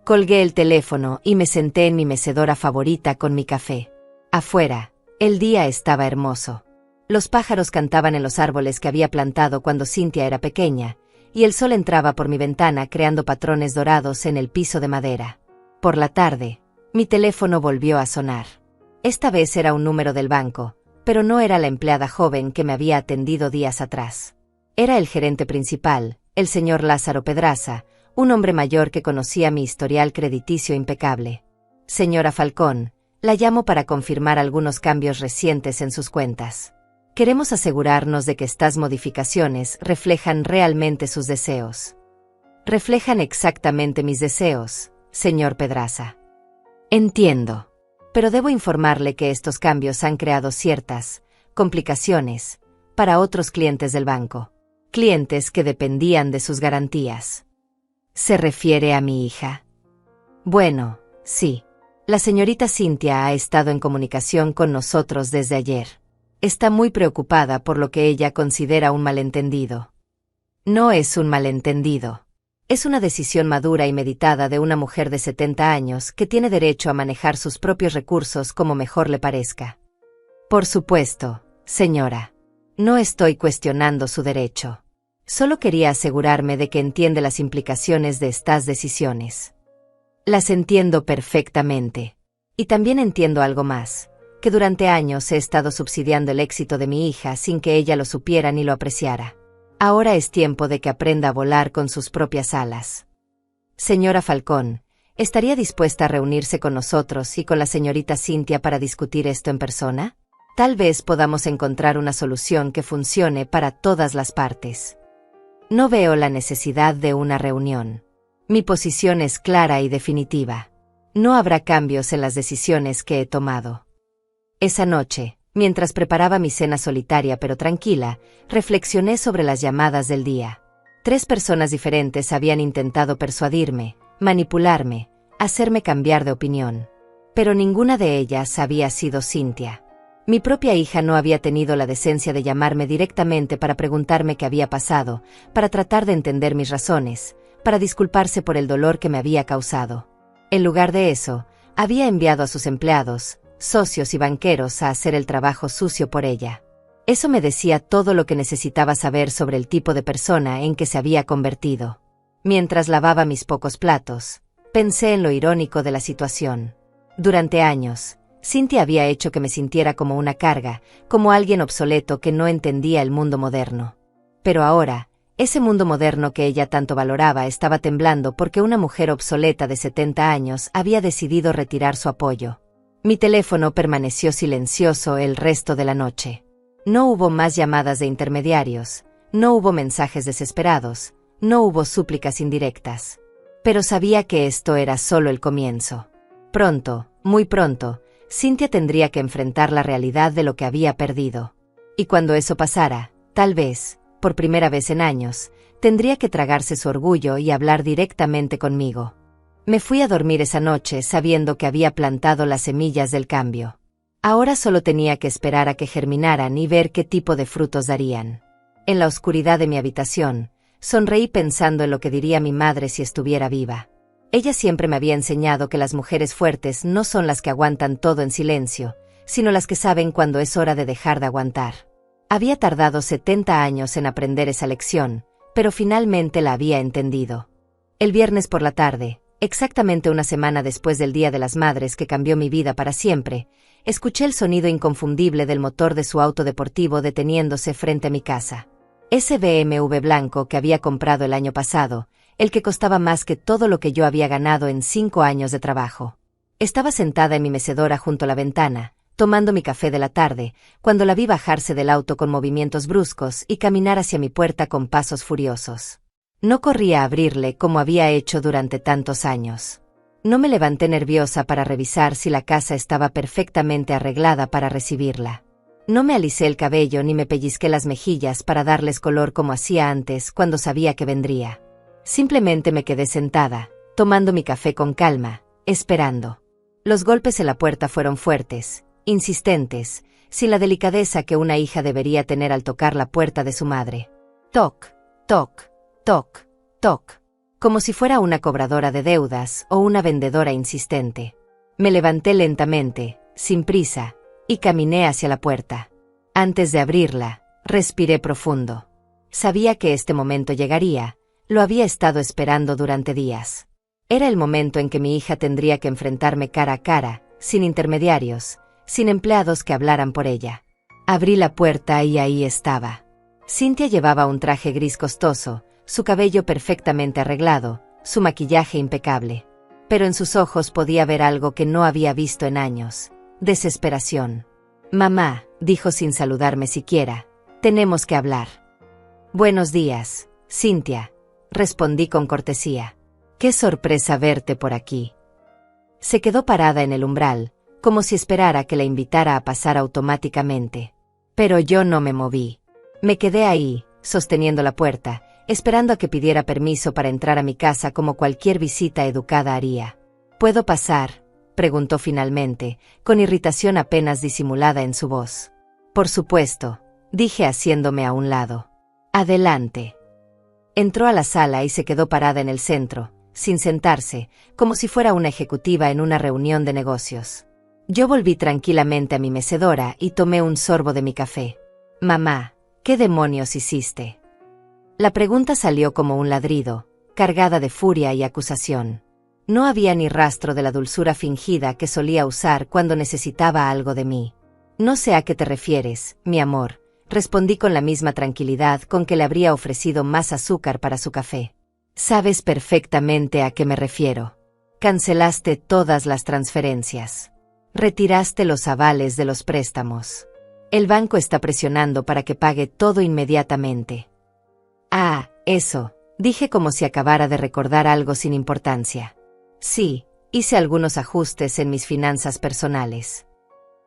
Colgué el teléfono y me senté en mi mecedora favorita con mi café. Afuera, el día estaba hermoso. Los pájaros cantaban en los árboles que había plantado cuando Cynthia era pequeña, y el sol entraba por mi ventana creando patrones dorados en el piso de madera. Por la tarde, mi teléfono volvió a sonar. Esta vez era un número del banco, pero no era la empleada joven que me había atendido días atrás. Era el gerente principal, el señor Lázaro Pedraza, un hombre mayor que conocía mi historial crediticio impecable. Señora Falcón, la llamo para confirmar algunos cambios recientes en sus cuentas. Queremos asegurarnos de que estas modificaciones reflejan realmente sus deseos. Reflejan exactamente mis deseos, señor Pedraza. Entiendo. Pero debo informarle que estos cambios han creado ciertas complicaciones para otros clientes del banco. Clientes que dependían de sus garantías. ¿Se refiere a mi hija? Bueno, sí. La señorita Cynthia ha estado en comunicación con nosotros desde ayer. Está muy preocupada por lo que ella considera un malentendido. No es un malentendido. Es una decisión madura y meditada de una mujer de 70 años que tiene derecho a manejar sus propios recursos como mejor le parezca. Por supuesto, señora. No estoy cuestionando su derecho. Solo quería asegurarme de que entiende las implicaciones de estas decisiones. Las entiendo perfectamente. Y también entiendo algo más, que durante años he estado subsidiando el éxito de mi hija sin que ella lo supiera ni lo apreciara. Ahora es tiempo de que aprenda a volar con sus propias alas. Señora Falcón, ¿estaría dispuesta a reunirse con nosotros y con la señorita Cynthia para discutir esto en persona? Tal vez podamos encontrar una solución que funcione para todas las partes. No veo la necesidad de una reunión. Mi posición es clara y definitiva. No habrá cambios en las decisiones que he tomado. Esa noche, mientras preparaba mi cena solitaria pero tranquila, reflexioné sobre las llamadas del día. 3 personas diferentes habían intentado persuadirme, manipularme, hacerme cambiar de opinión. Pero ninguna de ellas había sido Cynthia. Mi propia hija no había tenido la decencia de llamarme directamente para preguntarme qué había pasado, para tratar de entender mis razones, para disculparse por el dolor que me había causado. En lugar de eso, había enviado a sus empleados, socios y banqueros a hacer el trabajo sucio por ella. Eso me decía todo lo que necesitaba saber sobre el tipo de persona en que se había convertido. Mientras lavaba mis pocos platos, pensé en lo irónico de la situación. Durante años, Cynthia había hecho que me sintiera como una carga, como alguien obsoleto que no entendía el mundo moderno. Pero ahora, ese mundo moderno que ella tanto valoraba estaba temblando porque una mujer obsoleta de 70 años había decidido retirar su apoyo. Mi teléfono permaneció silencioso el resto de la noche. No hubo más llamadas de intermediarios, no hubo mensajes desesperados, no hubo súplicas indirectas. Pero sabía que esto era solo el comienzo. Pronto, muy pronto, Cynthia tendría que enfrentar la realidad de lo que había perdido. Y cuando eso pasara, tal vez, por primera vez en años, tendría que tragarse su orgullo y hablar directamente conmigo. Me fui a dormir esa noche sabiendo que había plantado las semillas del cambio. Ahora solo tenía que esperar a que germinaran y ver qué tipo de frutos darían. En la oscuridad de mi habitación, sonreí pensando en lo que diría mi madre si estuviera viva. Ella siempre me había enseñado que las mujeres fuertes no son las que aguantan todo en silencio, sino las que saben cuando es hora de dejar de aguantar. Había tardado 70 años en aprender esa lección, pero finalmente la había entendido. El viernes por la tarde, exactamente una semana después del Día de las Madres que cambió mi vida para siempre, escuché el sonido inconfundible del motor de su auto deportivo deteniéndose frente a mi casa. Ese BMW blanco que había comprado el año pasado, el que costaba más que todo lo que yo había ganado en 5 años de trabajo. Estaba sentada en mi mecedora junto a la ventana, tomando mi café de la tarde, cuando la vi bajarse del auto con movimientos bruscos y caminar hacia mi puerta con pasos furiosos. No corría a abrirle como había hecho durante tantos años. No me levanté nerviosa para revisar si la casa estaba perfectamente arreglada para recibirla. No me alisé el cabello ni me pellizqué las mejillas para darles color como hacía antes cuando sabía que vendría. Simplemente me quedé sentada, tomando mi café con calma, esperando. Los golpes en la puerta fueron fuertes, insistentes, sin la delicadeza que una hija debería tener al tocar la puerta de su madre. Toc, toc, toc, toc. Como si fuera una cobradora de deudas o una vendedora insistente. Me levanté lentamente, sin prisa, y caminé hacia la puerta. Antes de abrirla, respiré profundo. Sabía que este momento llegaría, lo había estado esperando durante días. Era el momento en que mi hija tendría que enfrentarme cara a cara, sin intermediarios, sin empleados que hablaran por ella. Abrí la puerta y ahí estaba. Cynthia llevaba un traje gris costoso, su cabello perfectamente arreglado, su maquillaje impecable. Pero en sus ojos podía ver algo que no había visto en años: desesperación. «Mamá», dijo sin saludarme siquiera, «tenemos que hablar». «Buenos días, Cynthia», respondí con cortesía. «Qué sorpresa verte por aquí». Se quedó parada en el umbral, como si esperara que la invitara a pasar automáticamente. Pero yo no me moví. Me quedé ahí, sosteniendo la puerta, esperando a que pidiera permiso para entrar a mi casa como cualquier visita educada haría. «¿Puedo pasar?», preguntó finalmente, con irritación apenas disimulada en su voz. «Por supuesto», dije haciéndome a un lado. «Adelante». Entró a la sala y se quedó parada en el centro, sin sentarse, como si fuera una ejecutiva en una reunión de negocios. Yo volví tranquilamente a mi mecedora y tomé un sorbo de mi café. «Mamá, ¿qué demonios hiciste?». La pregunta salió como un ladrido, cargada de furia y acusación. No había ni rastro de la dulzura fingida que solía usar cuando necesitaba algo de mí. «No sé a qué te refieres, mi amor», respondí con la misma tranquilidad con que le habría ofrecido más azúcar para su café. «Sabes perfectamente a qué me refiero. Cancelaste todas las transferencias. Retiraste los avales de los préstamos. El banco está presionando para que pague todo inmediatamente». «Ah, eso», dije como si acabara de recordar algo sin importancia. «Sí, hice algunos ajustes en mis finanzas personales».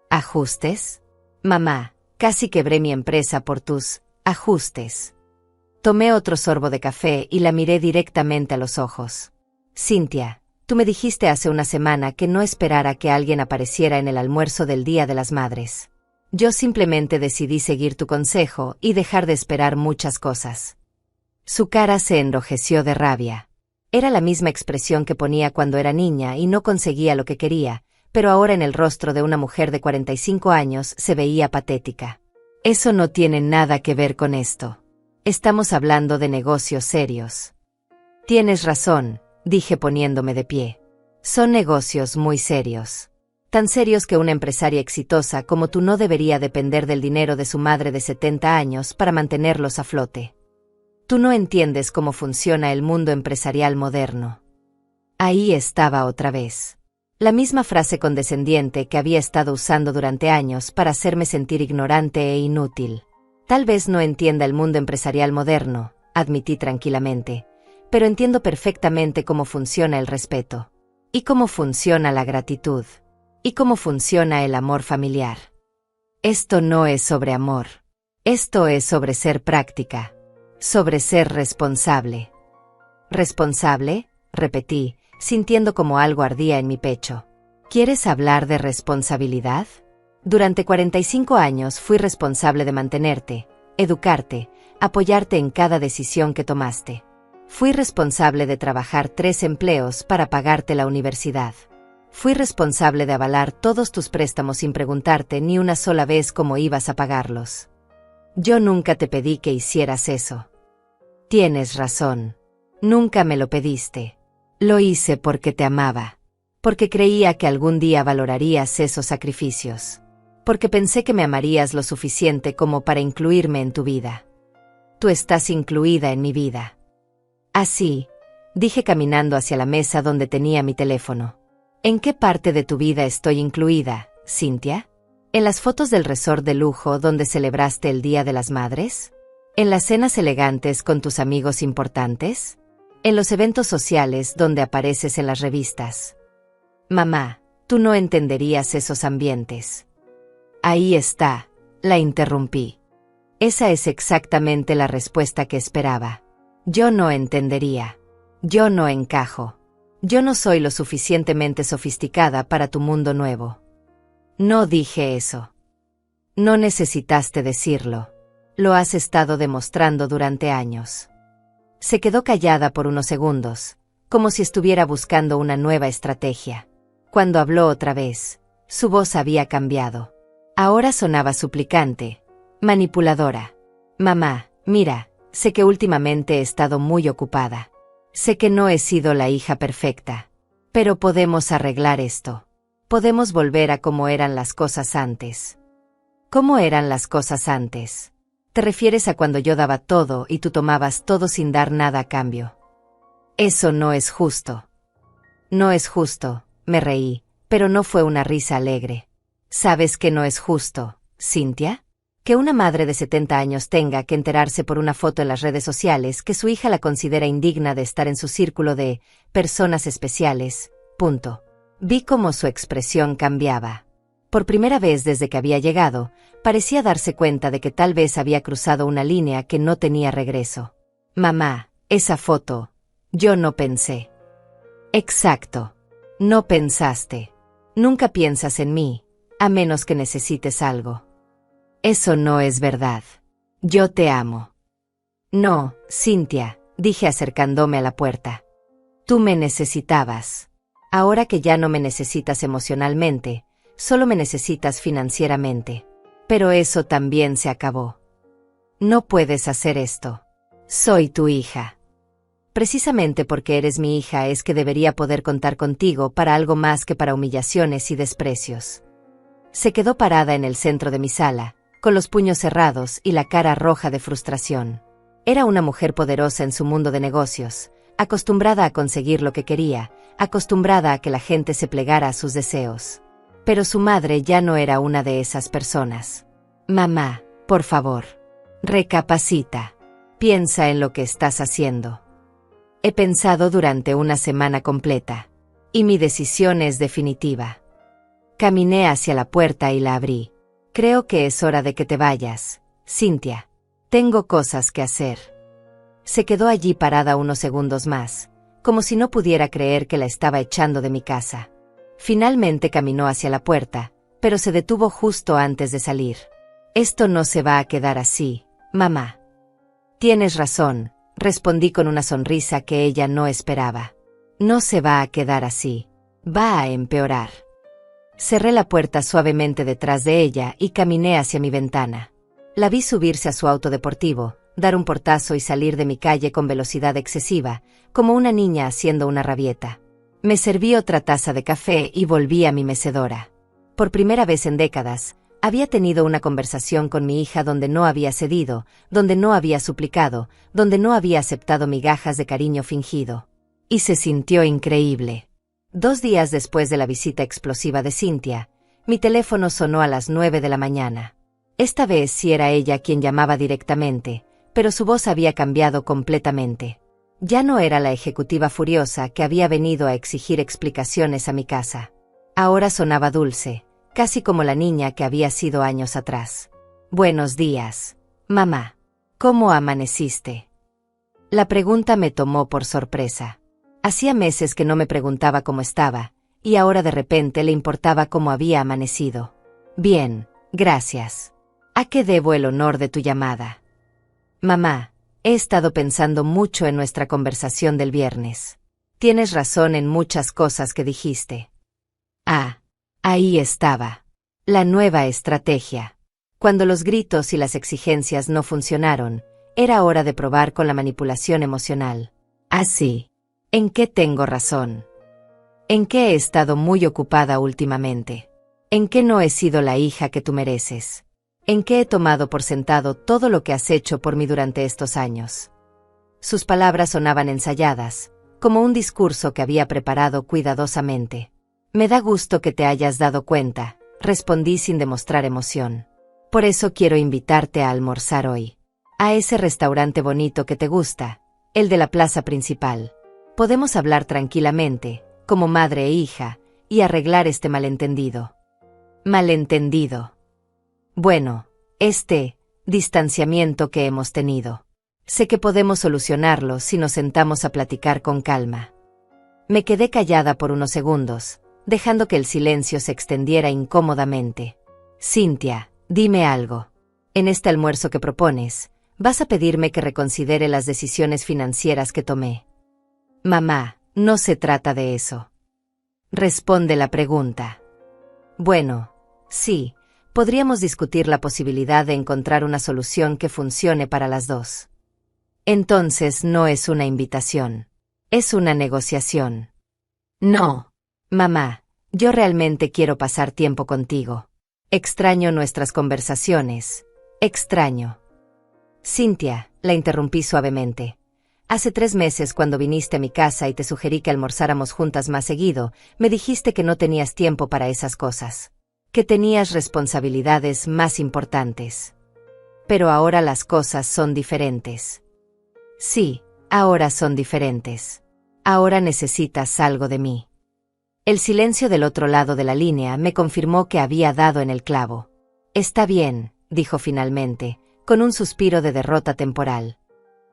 «¿Ajustes? Mamá, casi quebré mi empresa por tus ajustes». Tomé otro sorbo de café y la miré directamente a los ojos. «Cynthia, tú me dijiste hace una semana que no esperara que alguien apareciera en el almuerzo del Día de las Madres. Yo simplemente decidí seguir tu consejo y dejar de esperar muchas cosas». Su cara se enrojeció de rabia. Era la misma expresión que ponía cuando era niña y no conseguía lo que quería, pero ahora en el rostro de una mujer de 45 años se veía patética. «Eso no tiene nada que ver con esto. Estamos hablando de negocios serios». «Tienes razón», dije poniéndome de pie. «Son negocios muy serios. Tan serios que una empresaria exitosa como tú no debería depender del dinero de su madre de 70 años para mantenerlos a flote. Tú no entiendes cómo funciona el mundo empresarial moderno». Ahí estaba otra vez. La misma frase condescendiente que había estado usando durante años para hacerme sentir ignorante e inútil. «Tal vez no entienda el mundo empresarial moderno», admití tranquilamente, «pero entiendo perfectamente cómo funciona el respeto. Y cómo funciona la gratitud. Y cómo funciona el amor familiar. Esto no es sobre amor. Esto es sobre ser práctica. Sobre ser responsable». «¿Responsable?», repetí, sintiendo como algo ardía en mi pecho. ¿Quieres hablar de responsabilidad? Durante 45 años fui responsable de mantenerte, educarte, apoyarte en cada decisión que tomaste. Fui responsable de trabajar 3 empleos para pagarte la universidad. Fui responsable de avalar todos tus préstamos sin preguntarte ni una sola vez cómo ibas a pagarlos. Yo nunca te pedí que hicieras eso. Tienes razón. Nunca me lo pediste. Lo hice porque te amaba. Porque creía que algún día valorarías esos sacrificios. Porque pensé que me amarías lo suficiente como para incluirme en tu vida. Tú estás incluida en mi vida. Así, dije caminando hacia la mesa donde tenía mi teléfono. ¿En qué parte de tu vida estoy incluida, Cynthia? ¿En las fotos del resort de lujo donde celebraste el Día de las Madres? ¿En las cenas elegantes con tus amigos importantes? ¿En los eventos sociales donde apareces en las revistas? Mamá, tú no entenderías esos ambientes. Ahí está, la interrumpí. Esa es exactamente la respuesta que esperaba. Yo no entendería. Yo no encajo. Yo no soy lo suficientemente sofisticada para tu mundo nuevo. No dije eso. No necesitaste decirlo. Lo has estado demostrando durante años. Se quedó callada por unos segundos, como si estuviera buscando una nueva estrategia. Cuando habló otra vez, su voz había cambiado. Ahora sonaba suplicante, manipuladora. Mamá, mira, sé que últimamente he estado muy ocupada. Sé que no he sido la hija perfecta. Pero podemos arreglar esto. Podemos volver a cómo eran las cosas antes. ¿Cómo eran las cosas antes? ¿Te refieres a cuando yo daba todo y tú tomabas todo sin dar nada a cambio? Eso no es justo. No es justo, me reí, pero no fue una risa alegre. ¿Sabes que no es justo, Cynthia? Que una madre de 70 años tenga que enterarse por una foto en las redes sociales que su hija la considera indigna de estar en su círculo de personas especiales. Punto. Vi cómo su expresión cambiaba. Por primera vez desde que había llegado, parecía darse cuenta de que tal vez había cruzado una línea que no tenía regreso. Mamá, esa foto. Yo no pensé. Exacto. No pensaste. Nunca piensas en mí, a menos que necesites algo. Eso no es verdad. Yo te amo. No, Cynthia, dije acercándome a la puerta. Tú me necesitabas. Ahora que ya no me necesitas emocionalmente, solo me necesitas financieramente. Pero eso también se acabó. No puedes hacer esto. Soy tu hija. Precisamente porque eres mi hija es que debería poder contar contigo para algo más que para humillaciones y desprecios. Se quedó parada en el centro de mi sala, con los puños cerrados y la cara roja de frustración. Era una mujer poderosa en su mundo de negocios, acostumbrada a conseguir lo que quería, acostumbrada a que la gente se plegara a sus deseos. Pero su madre ya no era una de esas personas. Mamá, por favor. Recapacita. Piensa en lo que estás haciendo. He pensado durante una semana completa. Y mi decisión es definitiva. Caminé hacia la puerta y la abrí. Creo que es hora de que te vayas, Cynthia. Tengo cosas que hacer. Se quedó allí parada unos segundos más, como si no pudiera creer que la estaba echando de mi casa. Finalmente caminó hacia la puerta, pero se detuvo justo antes de salir. Esto no se va a quedar así, mamá. Tienes razón, respondí con una sonrisa que ella no esperaba. No se va a quedar así. Va a empeorar. Cerré la puerta suavemente detrás de ella y caminé hacia mi ventana. La vi subirse a su auto deportivo, dar un portazo y salir de mi calle con velocidad excesiva, como una niña haciendo una rabieta. Me serví otra taza de café y volví a mi mecedora. Por primera vez en décadas, había tenido una conversación con mi hija donde no había cedido, donde no había suplicado, donde no había aceptado migajas de cariño fingido. Y se sintió increíble. 2 días después de la visita explosiva de Cynthia, mi teléfono sonó a las 9 de la mañana. Esta vez sí era ella quien llamaba directamente, pero su voz había cambiado completamente. Ya no era la ejecutiva furiosa que había venido a exigir explicaciones a mi casa. Ahora sonaba dulce, casi como la niña que había sido años atrás. Buenos días, mamá. ¿Cómo amaneciste? La pregunta me tomó por sorpresa. Hacía meses que no me preguntaba cómo estaba, y ahora de repente le importaba cómo había amanecido. Bien, gracias. ¿A qué debo el honor de tu llamada? Mamá, he estado pensando mucho en nuestra conversación del viernes. Tienes razón en muchas cosas que dijiste. Ah, ahí estaba. La nueva estrategia. Cuando los gritos y las exigencias no funcionaron, era hora de probar con la manipulación emocional. Así. ¿En qué tengo razón? ¿En qué he estado muy ocupada últimamente? ¿En qué no he sido la hija que tú mereces? ¿En qué he tomado por sentado todo lo que has hecho por mí durante estos años? Sus palabras sonaban ensayadas, como un discurso que había preparado cuidadosamente. Me da gusto que te hayas dado cuenta, respondí sin demostrar emoción. Por eso quiero invitarte a almorzar hoy. A ese restaurante bonito que te gusta, el de la plaza principal. Podemos hablar tranquilamente, como madre e hija, y arreglar este malentendido. Malentendido. Bueno, este distanciamiento que hemos tenido. Sé que podemos solucionarlo si nos sentamos a platicar con calma. Me quedé callada por unos segundos, dejando que el silencio se extendiera incómodamente. Cynthia, dime algo. En este almuerzo que propones, ¿vas a pedirme que reconsidere las decisiones financieras que tomé? Mamá, no se trata de eso. Responde la pregunta. Bueno, sí, podríamos discutir la posibilidad de encontrar una solución que funcione para las dos. Entonces no es una invitación. Es una negociación. No. Mamá, yo realmente quiero pasar tiempo contigo. Extraño nuestras conversaciones. Extraño. Cynthia, la interrumpí suavemente. Hace 3 meses cuando viniste a mi casa y te sugerí que almorzáramos juntas más seguido, me dijiste que no tenías tiempo para esas cosas. Que tenías responsabilidades más importantes. Pero ahora las cosas son diferentes. Sí, ahora son diferentes. Ahora necesitas algo de mí. El silencio del otro lado de la línea me confirmó que había dado en el clavo. Está bien, dijo finalmente, con un suspiro de derrota temporal.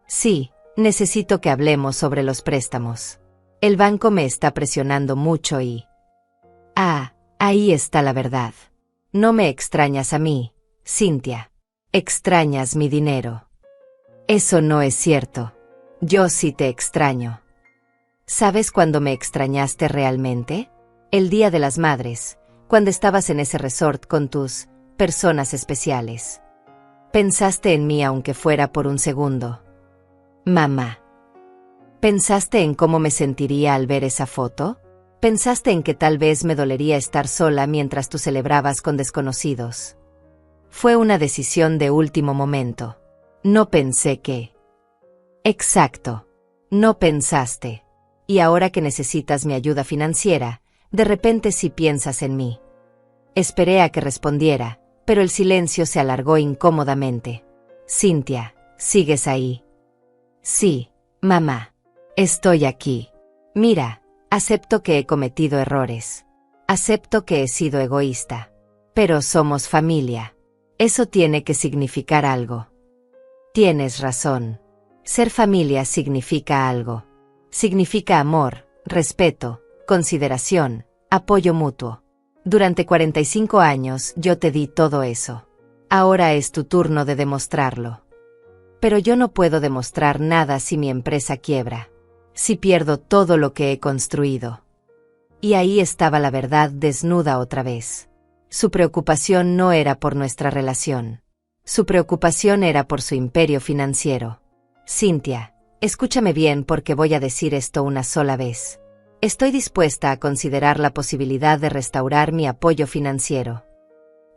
Sí, necesito que hablemos sobre los préstamos. El banco me está presionando mucho y... Ah, ahí está la verdad. No me extrañas a mí, Cynthia. Extrañas mi dinero. Eso no es cierto. Yo sí te extraño. ¿Sabes cuándo me extrañaste realmente? El Día de las Madres, cuando estabas en ese resort con tus personas especiales. Pensaste en mí aunque fuera por un segundo. Mamá. ¿Pensaste en cómo me sentiría al ver esa foto? ¿Pensaste en que tal vez me dolería estar sola mientras tú celebrabas con desconocidos? Fue una decisión de último momento. No pensé que... Exacto. No pensaste. Y ahora que necesitas mi ayuda financiera, de repente sí piensas en mí. Esperé a que respondiera, pero el silencio se alargó incómodamente. Cynthia, ¿sigues ahí? Sí, mamá. Estoy aquí. Mira, acepto que he cometido errores. Acepto que he sido egoísta. Pero somos familia. Eso tiene que significar algo. Tienes razón. Ser familia significa algo. Significa amor, respeto, consideración, apoyo mutuo. Durante 45 años yo te di todo eso. Ahora es tu turno de demostrarlo. Pero yo no puedo demostrar nada si mi empresa quiebra. Si pierdo todo lo que he construido. Y ahí estaba la verdad desnuda otra vez. Su preocupación no era por nuestra relación. Su preocupación era por su imperio financiero. Cynthia, escúchame bien porque voy a decir esto una sola vez. Estoy dispuesta a considerar la posibilidad de restaurar mi apoyo financiero.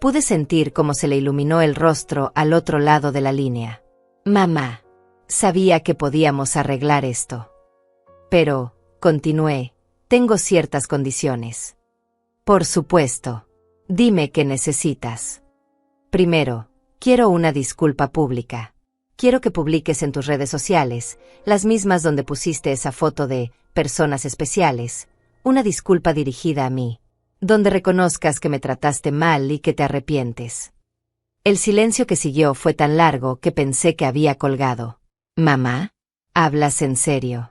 Pude sentir cómo se le iluminó el rostro al otro lado de la línea. Mamá, sabía que podíamos arreglar esto. Pero, continué, tengo ciertas condiciones. Por supuesto. Dime qué necesitas. Primero, quiero una disculpa pública. Quiero que publiques en tus redes sociales, las mismas donde pusiste esa foto de personas especiales, una disculpa dirigida a mí, donde reconozcas que me trataste mal y que te arrepientes. El silencio que siguió fue tan largo que pensé que había colgado. Mamá, ¿hablas en serio?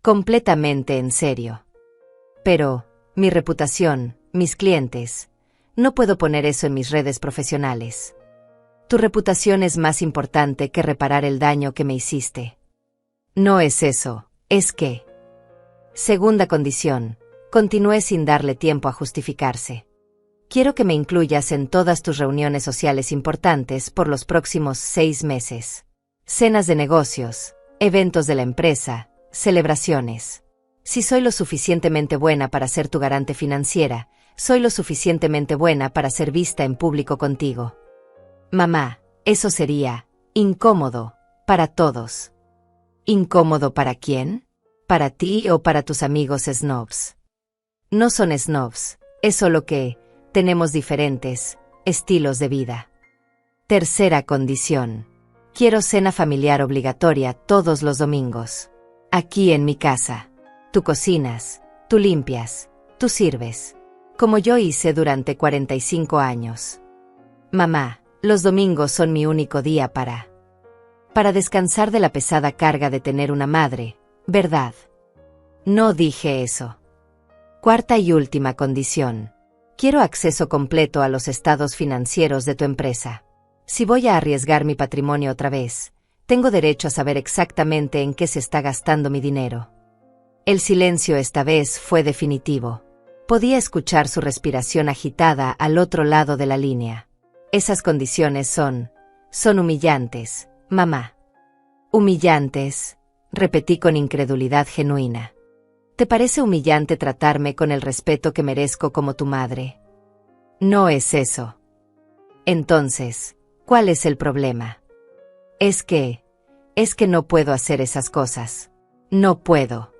Completamente en serio. Pero, mi reputación, mis clientes, no puedo poner eso en mis redes profesionales. Tu reputación es más importante que reparar el daño que me hiciste. No es eso, es que... Segunda condición, continué sin darle tiempo a justificarse. Quiero que me incluyas en todas tus reuniones sociales importantes por los próximos 6 meses. Cenas de negocios, eventos de la empresa, celebraciones. Si soy lo suficientemente buena para ser tu garante financiera, soy lo suficientemente buena para ser vista en público contigo. Mamá, eso sería incómodo para todos. ¿Incómodo para quién? ¿Para ti o para tus amigos snobs? No son snobs, es solo que tenemos diferentes estilos de vida. Tercera condición. Quiero cena familiar obligatoria todos los domingos. Aquí en mi casa. Tú cocinas, tú limpias, tú sirves. Como yo hice durante 45 años. Mamá, los domingos son mi único día para descansar de la pesada carga de tener una madre, ¿verdad? No dije eso. Cuarta y última condición. Quiero acceso completo a los estados financieros de tu empresa. Si voy a arriesgar mi patrimonio otra vez, tengo derecho a saber exactamente en qué se está gastando mi dinero. El silencio esta vez fue definitivo. Podía escuchar su respiración agitada al otro lado de la línea. Esas condiciones son humillantes, mamá. Humillantes, repetí con incredulidad genuina. ¿Te parece humillante tratarme con el respeto que merezco como tu madre? No es eso. Entonces, ¿cuál es el problema? Es que no puedo hacer esas cosas. No puedo.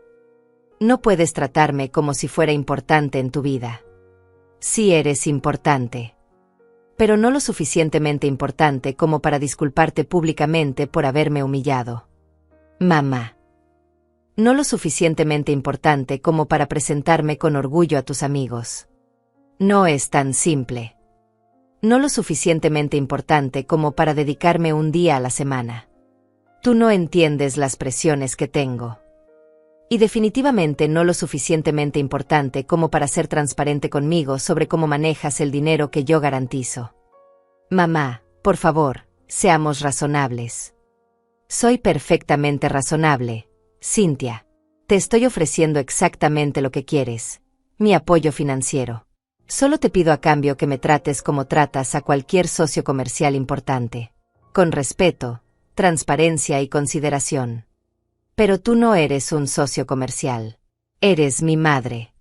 No puedes tratarme como si fuera importante en tu vida. Sí eres importante. Pero no lo suficientemente importante como para disculparte públicamente por haberme humillado. Mamá. No lo suficientemente importante como para presentarme con orgullo a tus amigos. No es tan simple. No lo suficientemente importante como para dedicarme un día a la semana. Tú no entiendes las presiones que tengo. Y definitivamente no lo suficientemente importante como para ser transparente conmigo sobre cómo manejas el dinero que yo garantizo. Mamá, por favor, seamos razonables. Soy perfectamente razonable, Cynthia. Te estoy ofreciendo exactamente lo que quieres, mi apoyo financiero. Solo te pido a cambio que me trates como tratas a cualquier socio comercial importante, con respeto, transparencia y consideración. Pero tú no eres un socio comercial. Eres mi madre.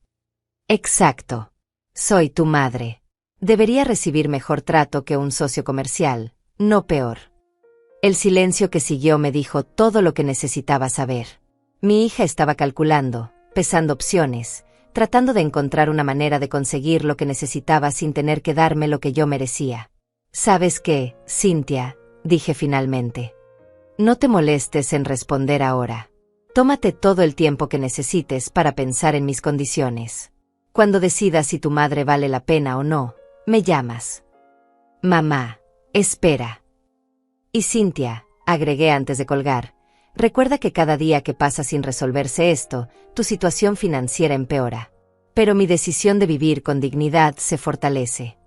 Exacto. Soy tu madre. Debería recibir mejor trato que un socio comercial, no peor. El silencio que siguió me dijo todo lo que necesitaba saber. Mi hija estaba calculando, pesando opciones, tratando de encontrar una manera de conseguir lo que necesitaba sin tener que darme lo que yo merecía. ¿Sabes qué, Cynthia?, dije finalmente. No te molestes en responder ahora. Tómate todo el tiempo que necesites para pensar en mis condiciones. Cuando decidas si tu madre vale la pena o no, me llamas. Mamá, espera. Y Cynthia, agregué antes de colgar, recuerda que cada día que pasa sin resolverse esto, tu situación financiera empeora. Pero mi decisión de vivir con dignidad se fortalece.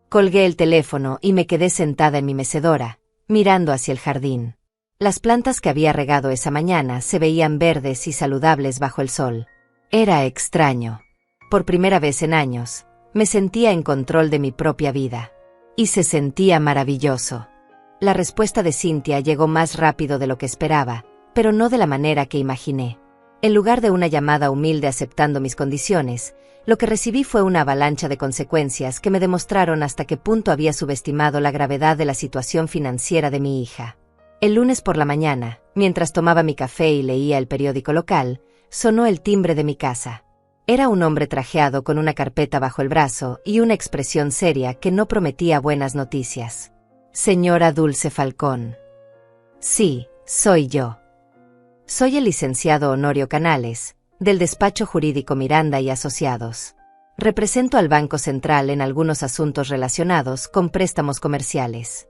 Colgué el teléfono y me quedé sentada en mi mecedora, mirando hacia el jardín. Las plantas que había regado esa mañana se veían verdes y saludables bajo el sol. Era extraño. Por primera vez en años, me sentía en control de mi propia vida. Y se sentía maravilloso. La respuesta de Cynthia llegó más rápido de lo que esperaba, pero no de la manera que imaginé. En lugar de una llamada humilde aceptando mis condiciones, lo que recibí fue una avalancha de consecuencias que me demostraron hasta qué punto había subestimado la gravedad de la situación financiera de mi hija. El lunes por la mañana, mientras tomaba mi café y leía el periódico local, sonó el timbre de mi casa. Era un hombre trajeado con una carpeta bajo el brazo y una expresión seria que no prometía buenas noticias. Señora Dulce Falcón. Sí, soy yo. Soy el licenciado Honorio Canales, del despacho jurídico Miranda y Asociados. Represento al Banco Central en algunos asuntos relacionados con préstamos comerciales.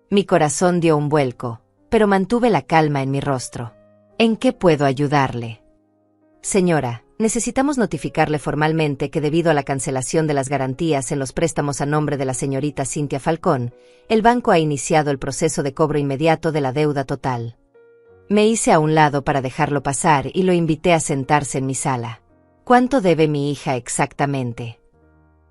Mi corazón dio un vuelco, pero mantuve la calma en mi rostro. ¿En qué puedo ayudarle? Señora, necesitamos notificarle formalmente que debido a la cancelación de las garantías en los préstamos a nombre de la señorita Cynthia Falcón, el banco ha iniciado el proceso de cobro inmediato de la deuda total. Me hice a un lado para dejarlo pasar y lo invité a sentarse en mi sala. ¿Cuánto debe mi hija exactamente?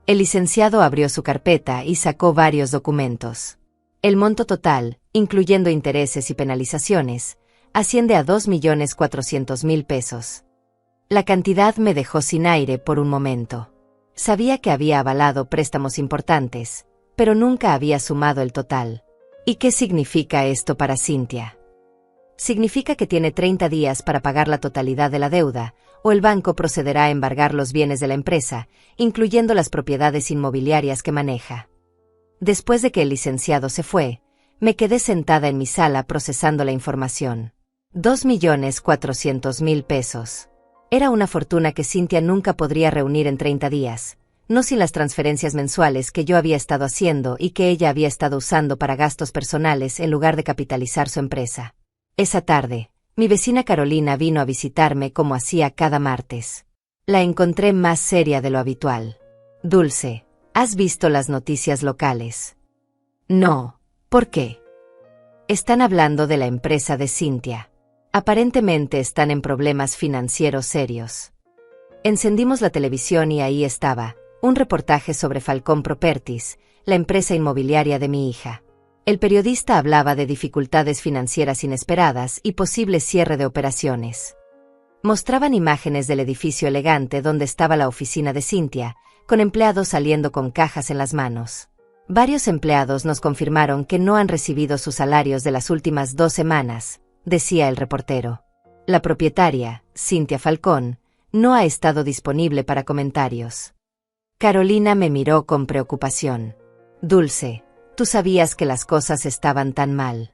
El licenciado abrió su carpeta y sacó varios documentos. El monto total, incluyendo intereses y penalizaciones, asciende a 2.400.000 pesos. La cantidad me dejó sin aire por un momento. Sabía que había avalado préstamos importantes, pero nunca había sumado el total. ¿Y qué significa esto para Cynthia? Significa que tiene 30 días para pagar la totalidad de la deuda, o el banco procederá a embargar los bienes de la empresa, incluyendo las propiedades inmobiliarias que maneja. Después de que el licenciado se fue, me quedé sentada en mi sala procesando la información. 2.400.000 pesos. Era una fortuna que Cynthia nunca podría reunir en 30 días, no sin las transferencias mensuales que yo había estado haciendo y que ella había estado usando para gastos personales en lugar de capitalizar su empresa. Esa tarde, mi vecina Carolina vino a visitarme como hacía cada martes. La encontré más seria de lo habitual. Dulce, ¿has visto las noticias locales? No, ¿por qué? Están hablando de la empresa de Cynthia. Aparentemente están en problemas financieros serios. Encendimos la televisión y ahí estaba, un reportaje sobre Falcón Properties, la empresa inmobiliaria de mi hija. El periodista hablaba de dificultades financieras inesperadas y posible cierre de operaciones. Mostraban imágenes del edificio elegante donde estaba la oficina de Cynthia, con empleados saliendo con cajas en las manos. Varios empleados nos confirmaron que no han recibido sus salarios de las últimas 2 semanas, decía el reportero. La propietaria, Cynthia Falcón, no ha estado disponible para comentarios. Carolina me miró con preocupación. Dulce, tú sabías que las cosas estaban tan mal.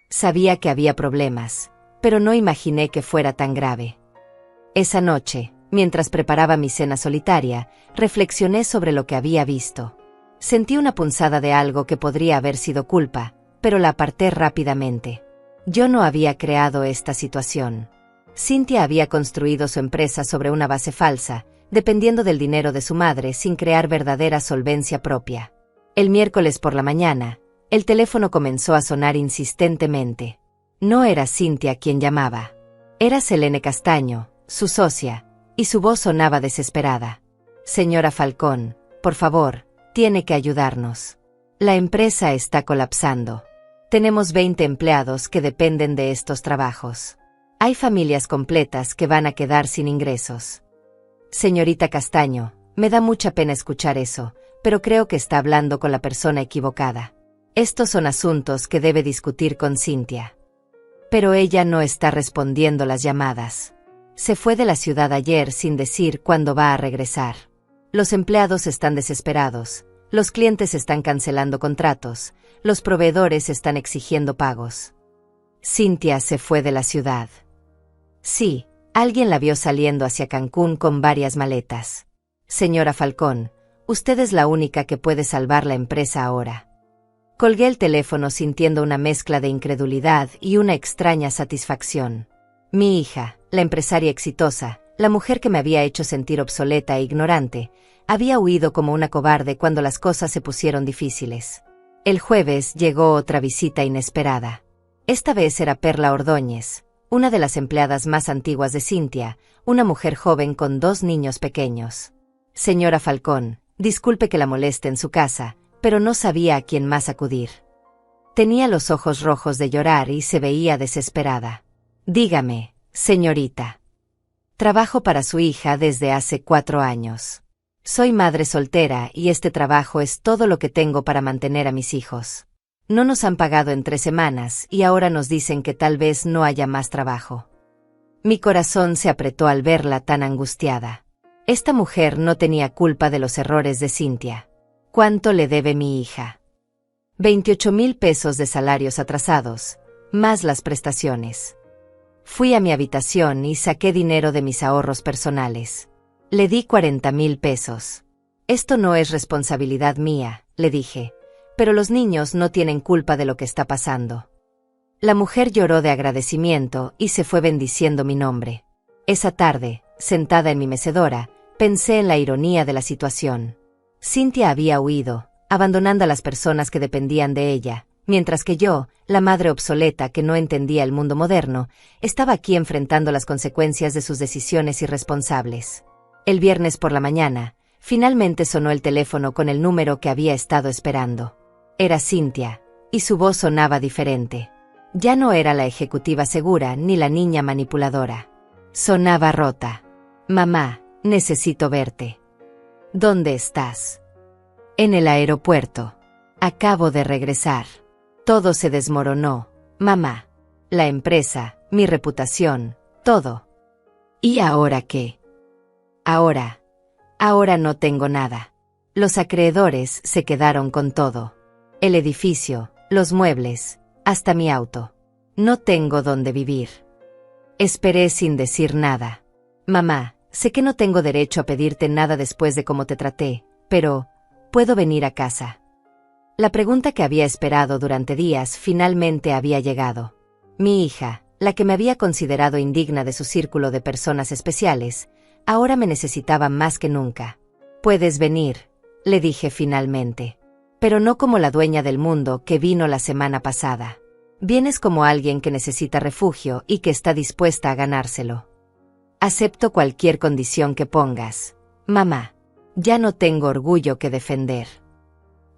Sabía que había problemas, pero no imaginé que fuera tan grave. Esa noche, mientras preparaba mi cena solitaria, reflexioné sobre lo que había visto. Sentí una punzada de algo que podría haber sido culpa, pero la aparté rápidamente. Yo no había creado esta situación. Cynthia había construido su empresa sobre una base falsa, dependiendo del dinero de su madre sin crear verdadera solvencia propia. El miércoles por la mañana, el teléfono comenzó a sonar insistentemente. No era Cynthia quien llamaba. Era Selene Castaño, su socia, y su voz sonaba desesperada. Señora Falcón, por favor, tiene que ayudarnos. La empresa está colapsando. Tenemos 20 empleados que dependen de estos trabajos. Hay familias completas que van a quedar sin ingresos. Señorita Castaño, me da mucha pena escuchar eso, pero creo que está hablando con la persona equivocada. Estos son asuntos que debe discutir con Cynthia. Pero ella no está respondiendo las llamadas. Se fue de la ciudad ayer sin decir cuándo va a regresar. Los empleados están desesperados, los clientes están cancelando contratos, los proveedores están exigiendo pagos. Cynthia se fue de la ciudad. Sí, alguien la vio saliendo hacia Cancún con varias maletas. Señora Falcón, usted es la única que puede salvar la empresa ahora. Colgué el teléfono sintiendo una mezcla de incredulidad y una extraña satisfacción. Mi hija, la empresaria exitosa, la mujer que me había hecho sentir obsoleta e ignorante, había huido como una cobarde cuando las cosas se pusieron difíciles. El jueves llegó otra visita inesperada. Esta vez era Perla Ordóñez, una de las empleadas más antiguas de Cynthia, una mujer joven con 2 niños pequeños. Señora Falcón, disculpe que la moleste en su casa, pero no sabía a quién más acudir. Tenía los ojos rojos de llorar y se veía desesperada. Dígame, señorita. Trabajo para su hija desde hace 4 años. Soy madre soltera y este trabajo es todo lo que tengo para mantener a mis hijos. No nos han pagado en 3 semanas y ahora nos dicen que tal vez no haya más trabajo. Mi corazón se apretó al verla tan angustiada. Esta mujer no tenía culpa de los errores de Cynthia. ¿Cuánto le debe mi hija? 28.000 pesos de salarios atrasados, más las prestaciones. Fui a mi habitación y saqué dinero de mis ahorros personales. Le di 40.000 pesos. Esto no es responsabilidad mía, le dije, pero los niños no tienen culpa de lo que está pasando. La mujer lloró de agradecimiento y se fue bendiciendo mi nombre. Esa tarde, sentada en mi mecedora, pensé en la ironía de la situación. Cynthia había huido, abandonando a las personas que dependían de ella, mientras que yo, la madre obsoleta que no entendía el mundo moderno, estaba aquí enfrentando las consecuencias de sus decisiones irresponsables. El viernes por la mañana, finalmente sonó el teléfono con el número que había estado esperando. Era Cynthia, y su voz sonaba diferente. Ya no era la ejecutiva segura ni la niña manipuladora. Sonaba rota. Mamá, necesito verte. ¿Dónde estás? En el aeropuerto. Acabo de regresar. Todo se desmoronó, mamá. La empresa, mi reputación, todo. ¿Y ahora qué? Ahora no tengo nada. Los acreedores se quedaron con todo. El edificio, los muebles, hasta mi auto. No tengo dónde vivir. Esperé sin decir nada. Mamá, sé que no tengo derecho a pedirte nada después de cómo te traté, pero ¿puedo venir a casa? La pregunta que había esperado durante días finalmente había llegado. Mi hija, la que me había considerado indigna de su círculo de personas especiales, ahora me necesitaba más que nunca. Puedes venir, le dije finalmente. Pero no como la dueña del mundo que vino la semana pasada. Vienes como alguien que necesita refugio y que está dispuesta a ganárselo. Acepto cualquier condición que pongas. Mamá, ya no tengo orgullo que defender.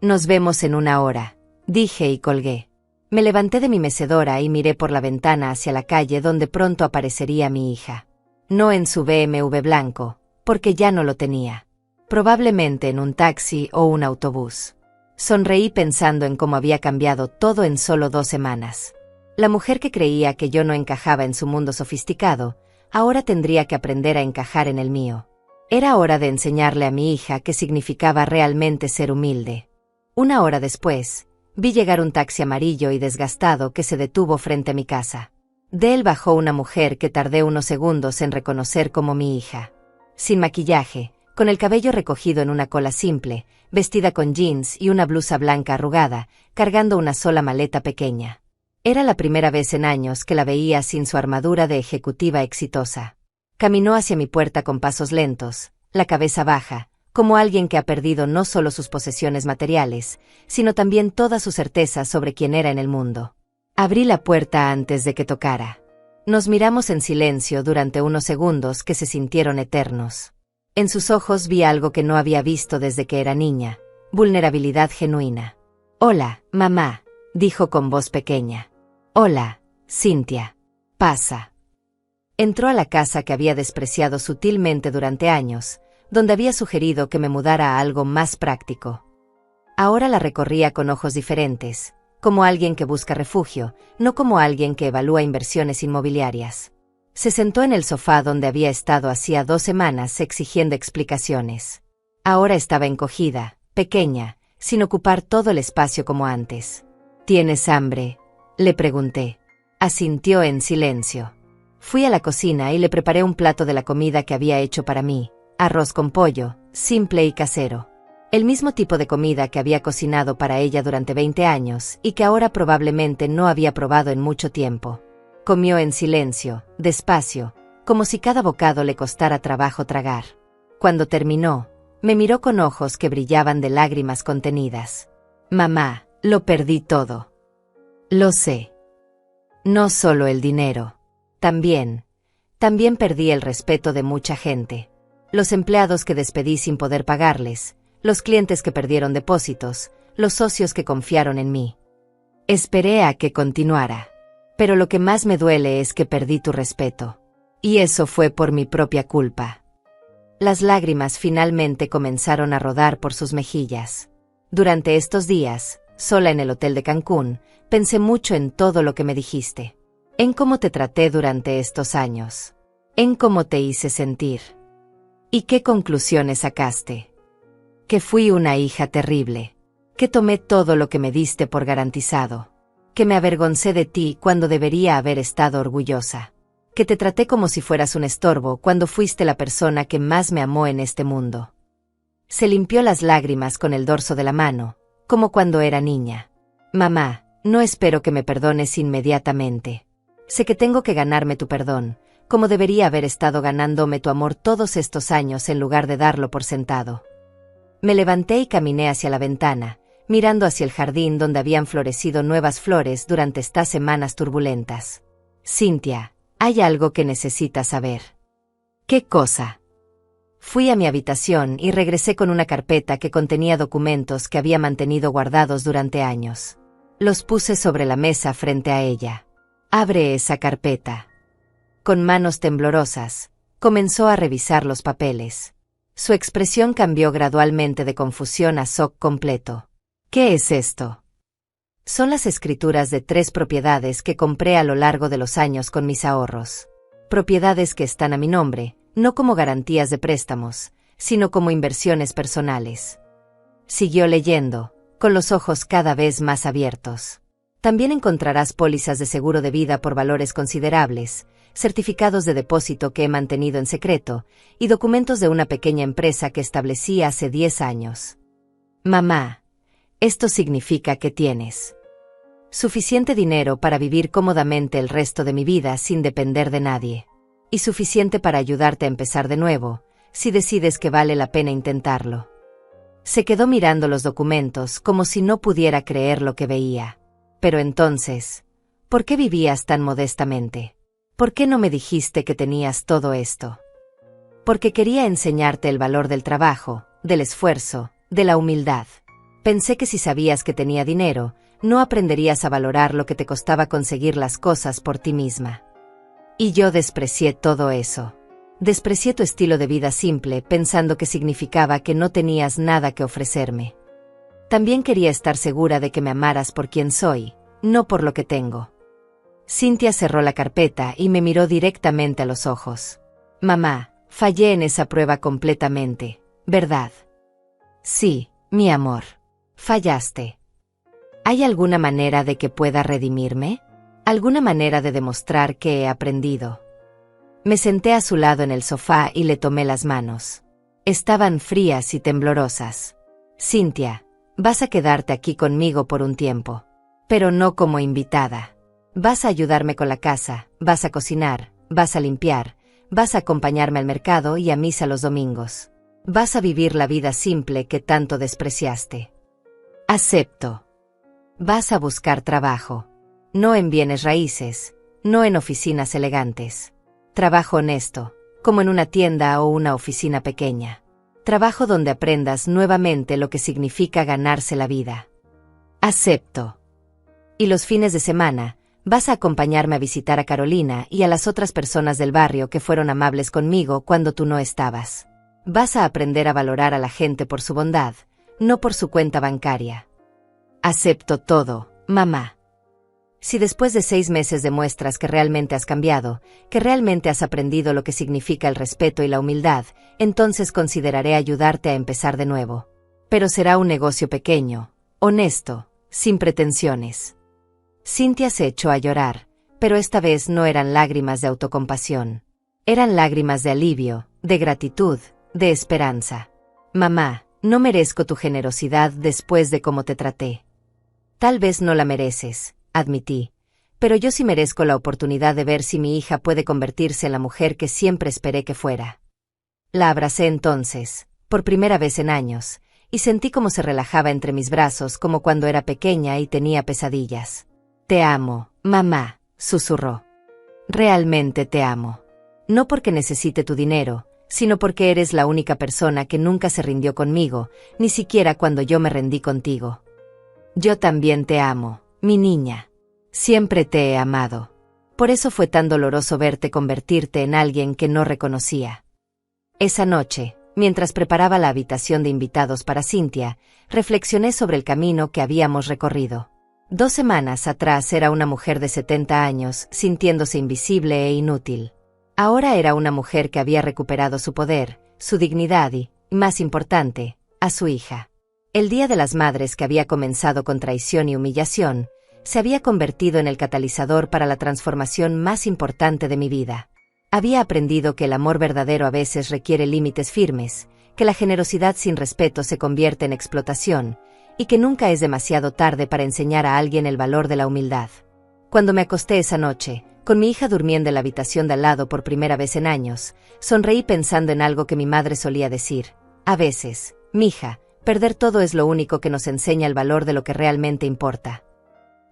Nos vemos en 1 hora, dije y colgué. Me levanté de mi mecedora y miré por la ventana hacia la calle donde pronto aparecería mi hija. No en su BMW blanco, porque ya no lo tenía. Probablemente en un taxi o un autobús. Sonreí pensando en cómo había cambiado todo en solo 2 semanas. La mujer que creía que yo no encajaba en su mundo sofisticado, ahora tendría que aprender a encajar en el mío. Era hora de enseñarle a mi hija qué significaba realmente ser humilde. 1 hora después, vi llegar un taxi amarillo y desgastado que se detuvo frente a mi casa. De él bajó una mujer que tardé unos segundos en reconocer como mi hija. Sin maquillaje, con el cabello recogido en una cola simple, vestida con jeans y una blusa blanca arrugada, cargando una sola maleta pequeña. Era la primera vez en años que la veía sin su armadura de ejecutiva exitosa. Caminó hacia mi puerta con pasos lentos, la cabeza baja, como alguien que ha perdido no solo sus posesiones materiales, sino también toda su certeza sobre quién era en el mundo. Abrí la puerta antes de que tocara. Nos miramos en silencio durante unos segundos que se sintieron eternos. En sus ojos vi algo que no había visto desde que era niña, vulnerabilidad genuina. «Hola, mamá», dijo con voz pequeña. «Hola, Cynthia. Pasa». Entró a la casa que había despreciado sutilmente durante años, donde había sugerido que me mudara a algo más práctico. Ahora la recorría con ojos diferentes, como alguien que busca refugio, no como alguien que evalúa inversiones inmobiliarias. Se sentó en el sofá donde había estado hacía 2 semanas exigiendo explicaciones. Ahora estaba encogida, pequeña, sin ocupar todo el espacio como antes. ¿Tienes hambre?, le pregunté. Asintió en silencio. Fui a la cocina y le preparé un plato de la comida que había hecho para mí, arroz con pollo, simple y casero. El mismo tipo de comida que había cocinado para ella durante 20 años y que ahora probablemente no había probado en mucho tiempo. Comió en silencio, despacio, como si cada bocado le costara trabajo tragar. Cuando terminó, me miró con ojos que brillaban de lágrimas contenidas. «Mamá, lo perdí todo». «Lo sé. No solo el dinero. También perdí el respeto de mucha gente. Los empleados que despedí sin poder pagarles, los clientes que perdieron depósitos, los socios que confiaron en mí. Esperé a que continuara. Pero lo que más me duele es que perdí tu respeto. Y eso fue por mi propia culpa». Las lágrimas finalmente comenzaron a rodar por sus mejillas. Durante estos días, sola en el hotel de Cancún, pensé mucho en todo lo que me dijiste. En cómo te traté durante estos años. En cómo te hice sentir. ¿Y qué conclusiones sacaste? Que fui una hija terrible. Que tomé todo lo que me diste por garantizado. Que me avergoncé de ti cuando debería haber estado orgullosa. Que te traté como si fueras un estorbo cuando fuiste la persona que más me amó en este mundo. Se limpió las lágrimas con el dorso de la mano, como cuando era niña. Mamá, no espero que me perdones inmediatamente. Sé que tengo que ganarme tu perdón, como debería haber estado ganándome tu amor todos estos años en lugar de darlo por sentado. Me levanté y caminé hacia la ventana, mirando hacia el jardín donde habían florecido nuevas flores durante estas semanas turbulentas. Cynthia, hay algo que necesitas saber. ¿Qué cosa? Fui a mi habitación y regresé con una carpeta que contenía documentos que había mantenido guardados durante años. Los puse sobre la mesa frente a ella. Abre esa carpeta. Con manos temblorosas, comenzó a revisar los papeles. Su expresión cambió gradualmente de confusión a shock completo. ¿Qué es esto? Son las escrituras de 3 propiedades que compré a lo largo de los años con mis ahorros. Propiedades que están a mi nombre, no como garantías de préstamos, sino como inversiones personales. Siguió leyendo, con los ojos cada vez más abiertos. También encontrarás pólizas de seguro de vida por valores considerables, certificados de depósito que he mantenido en secreto, y documentos de una pequeña empresa que establecí hace 10 años. Mamá, esto significa que tienes suficiente dinero para vivir cómodamente el resto de mi vida sin depender de nadie. Y suficiente para ayudarte a empezar de nuevo, si decides que vale la pena intentarlo. Se quedó mirando los documentos como si no pudiera creer lo que veía. Pero entonces, ¿por qué vivías tan modestamente? ¿Por qué no me dijiste que tenías todo esto? Porque quería enseñarte el valor del trabajo, del esfuerzo, de la humildad. Pensé que si sabías que tenía dinero, no aprenderías a valorar lo que te costaba conseguir las cosas por ti misma. Y yo desprecié todo eso. Desprecié tu estilo de vida simple, pensando que significaba que no tenías nada que ofrecerme. También quería estar segura de que me amaras por quien soy, no por lo que tengo. Cynthia cerró la carpeta y me miró directamente a los ojos. Mamá, fallé en esa prueba completamente, ¿verdad? Sí, mi amor. Fallaste. ¿Hay alguna manera de que pueda redimirme? ¿Alguna manera de demostrar que he aprendido? Me senté a su lado en el sofá y le tomé las manos. Estaban frías y temblorosas. Cynthia, vas a quedarte aquí conmigo por un tiempo. Pero no como invitada. Vas a ayudarme con la casa, vas a cocinar, vas a limpiar, vas a acompañarme al mercado y a misa los domingos. Vas a vivir la vida simple que tanto despreciaste. Acepto. Vas a buscar trabajo. No en bienes raíces, no en oficinas elegantes. Trabajo honesto, como en una tienda o una oficina pequeña. Trabajo donde aprendas nuevamente lo que significa ganarse la vida. Acepto. Y los fines de semana, vas a acompañarme a visitar a Carolina y a las otras personas del barrio que fueron amables conmigo cuando tú no estabas. Vas a aprender a valorar a la gente por su bondad, no por su cuenta bancaria. Acepto todo, mamá. Si después de 6 meses demuestras que realmente has cambiado, que realmente has aprendido lo que significa el respeto y la humildad, entonces consideraré ayudarte a empezar de nuevo. Pero será un negocio pequeño, honesto, sin pretensiones. Cynthia se echó a llorar, pero esta vez no eran lágrimas de autocompasión. Eran lágrimas de alivio, de gratitud, de esperanza. Mamá, no merezco tu generosidad después de cómo te traté. Tal vez no la mereces, admití, pero yo sí merezco la oportunidad de ver si mi hija puede convertirse en la mujer que siempre esperé que fuera. La abracé entonces, por primera vez en años, y sentí cómo se relajaba entre mis brazos como cuando era pequeña y tenía pesadillas. Te amo, mamá, susurró. Realmente te amo. No porque necesite tu dinero, sino porque eres la única persona que nunca se rindió conmigo, ni siquiera cuando yo me rendí contigo. Yo también te amo, mi niña. Siempre te he amado. Por eso fue tan doloroso verte convertirte en alguien que no reconocía. Esa noche, mientras preparaba la habitación de invitados para Cynthia, reflexioné sobre el camino que habíamos recorrido. 2 semanas atrás era una mujer de 70 años, sintiéndose invisible e inútil. Ahora era una mujer que había recuperado su poder, su dignidad y, más importante, a su hija. El Día de las Madres, que había comenzado con traición y humillación, se había convertido en el catalizador para la transformación más importante de mi vida. Había aprendido que el amor verdadero a veces requiere límites firmes, que la generosidad sin respeto se convierte en explotación, y que nunca es demasiado tarde para enseñar a alguien el valor de la humildad. Cuando me acosté esa noche, Con mi hija durmiendo en la habitación de al lado por primera vez en años, sonreí pensando en algo que mi madre solía decir. A veces, mija, perder todo es lo único que nos enseña el valor de lo que realmente importa.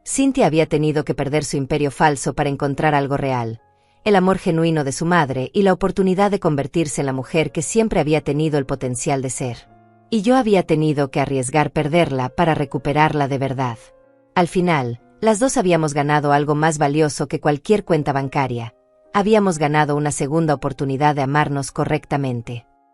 Cynthia había tenido que perder su imperio falso para encontrar algo real, el amor genuino de su madre y la oportunidad de convertirse en la mujer que siempre había tenido el potencial de ser. Y yo había tenido que arriesgar perderla para recuperarla de verdad. Al final, las dos habíamos ganado algo más valioso que cualquier cuenta bancaria. Habíamos ganado una segunda oportunidad de amarnos correctamente.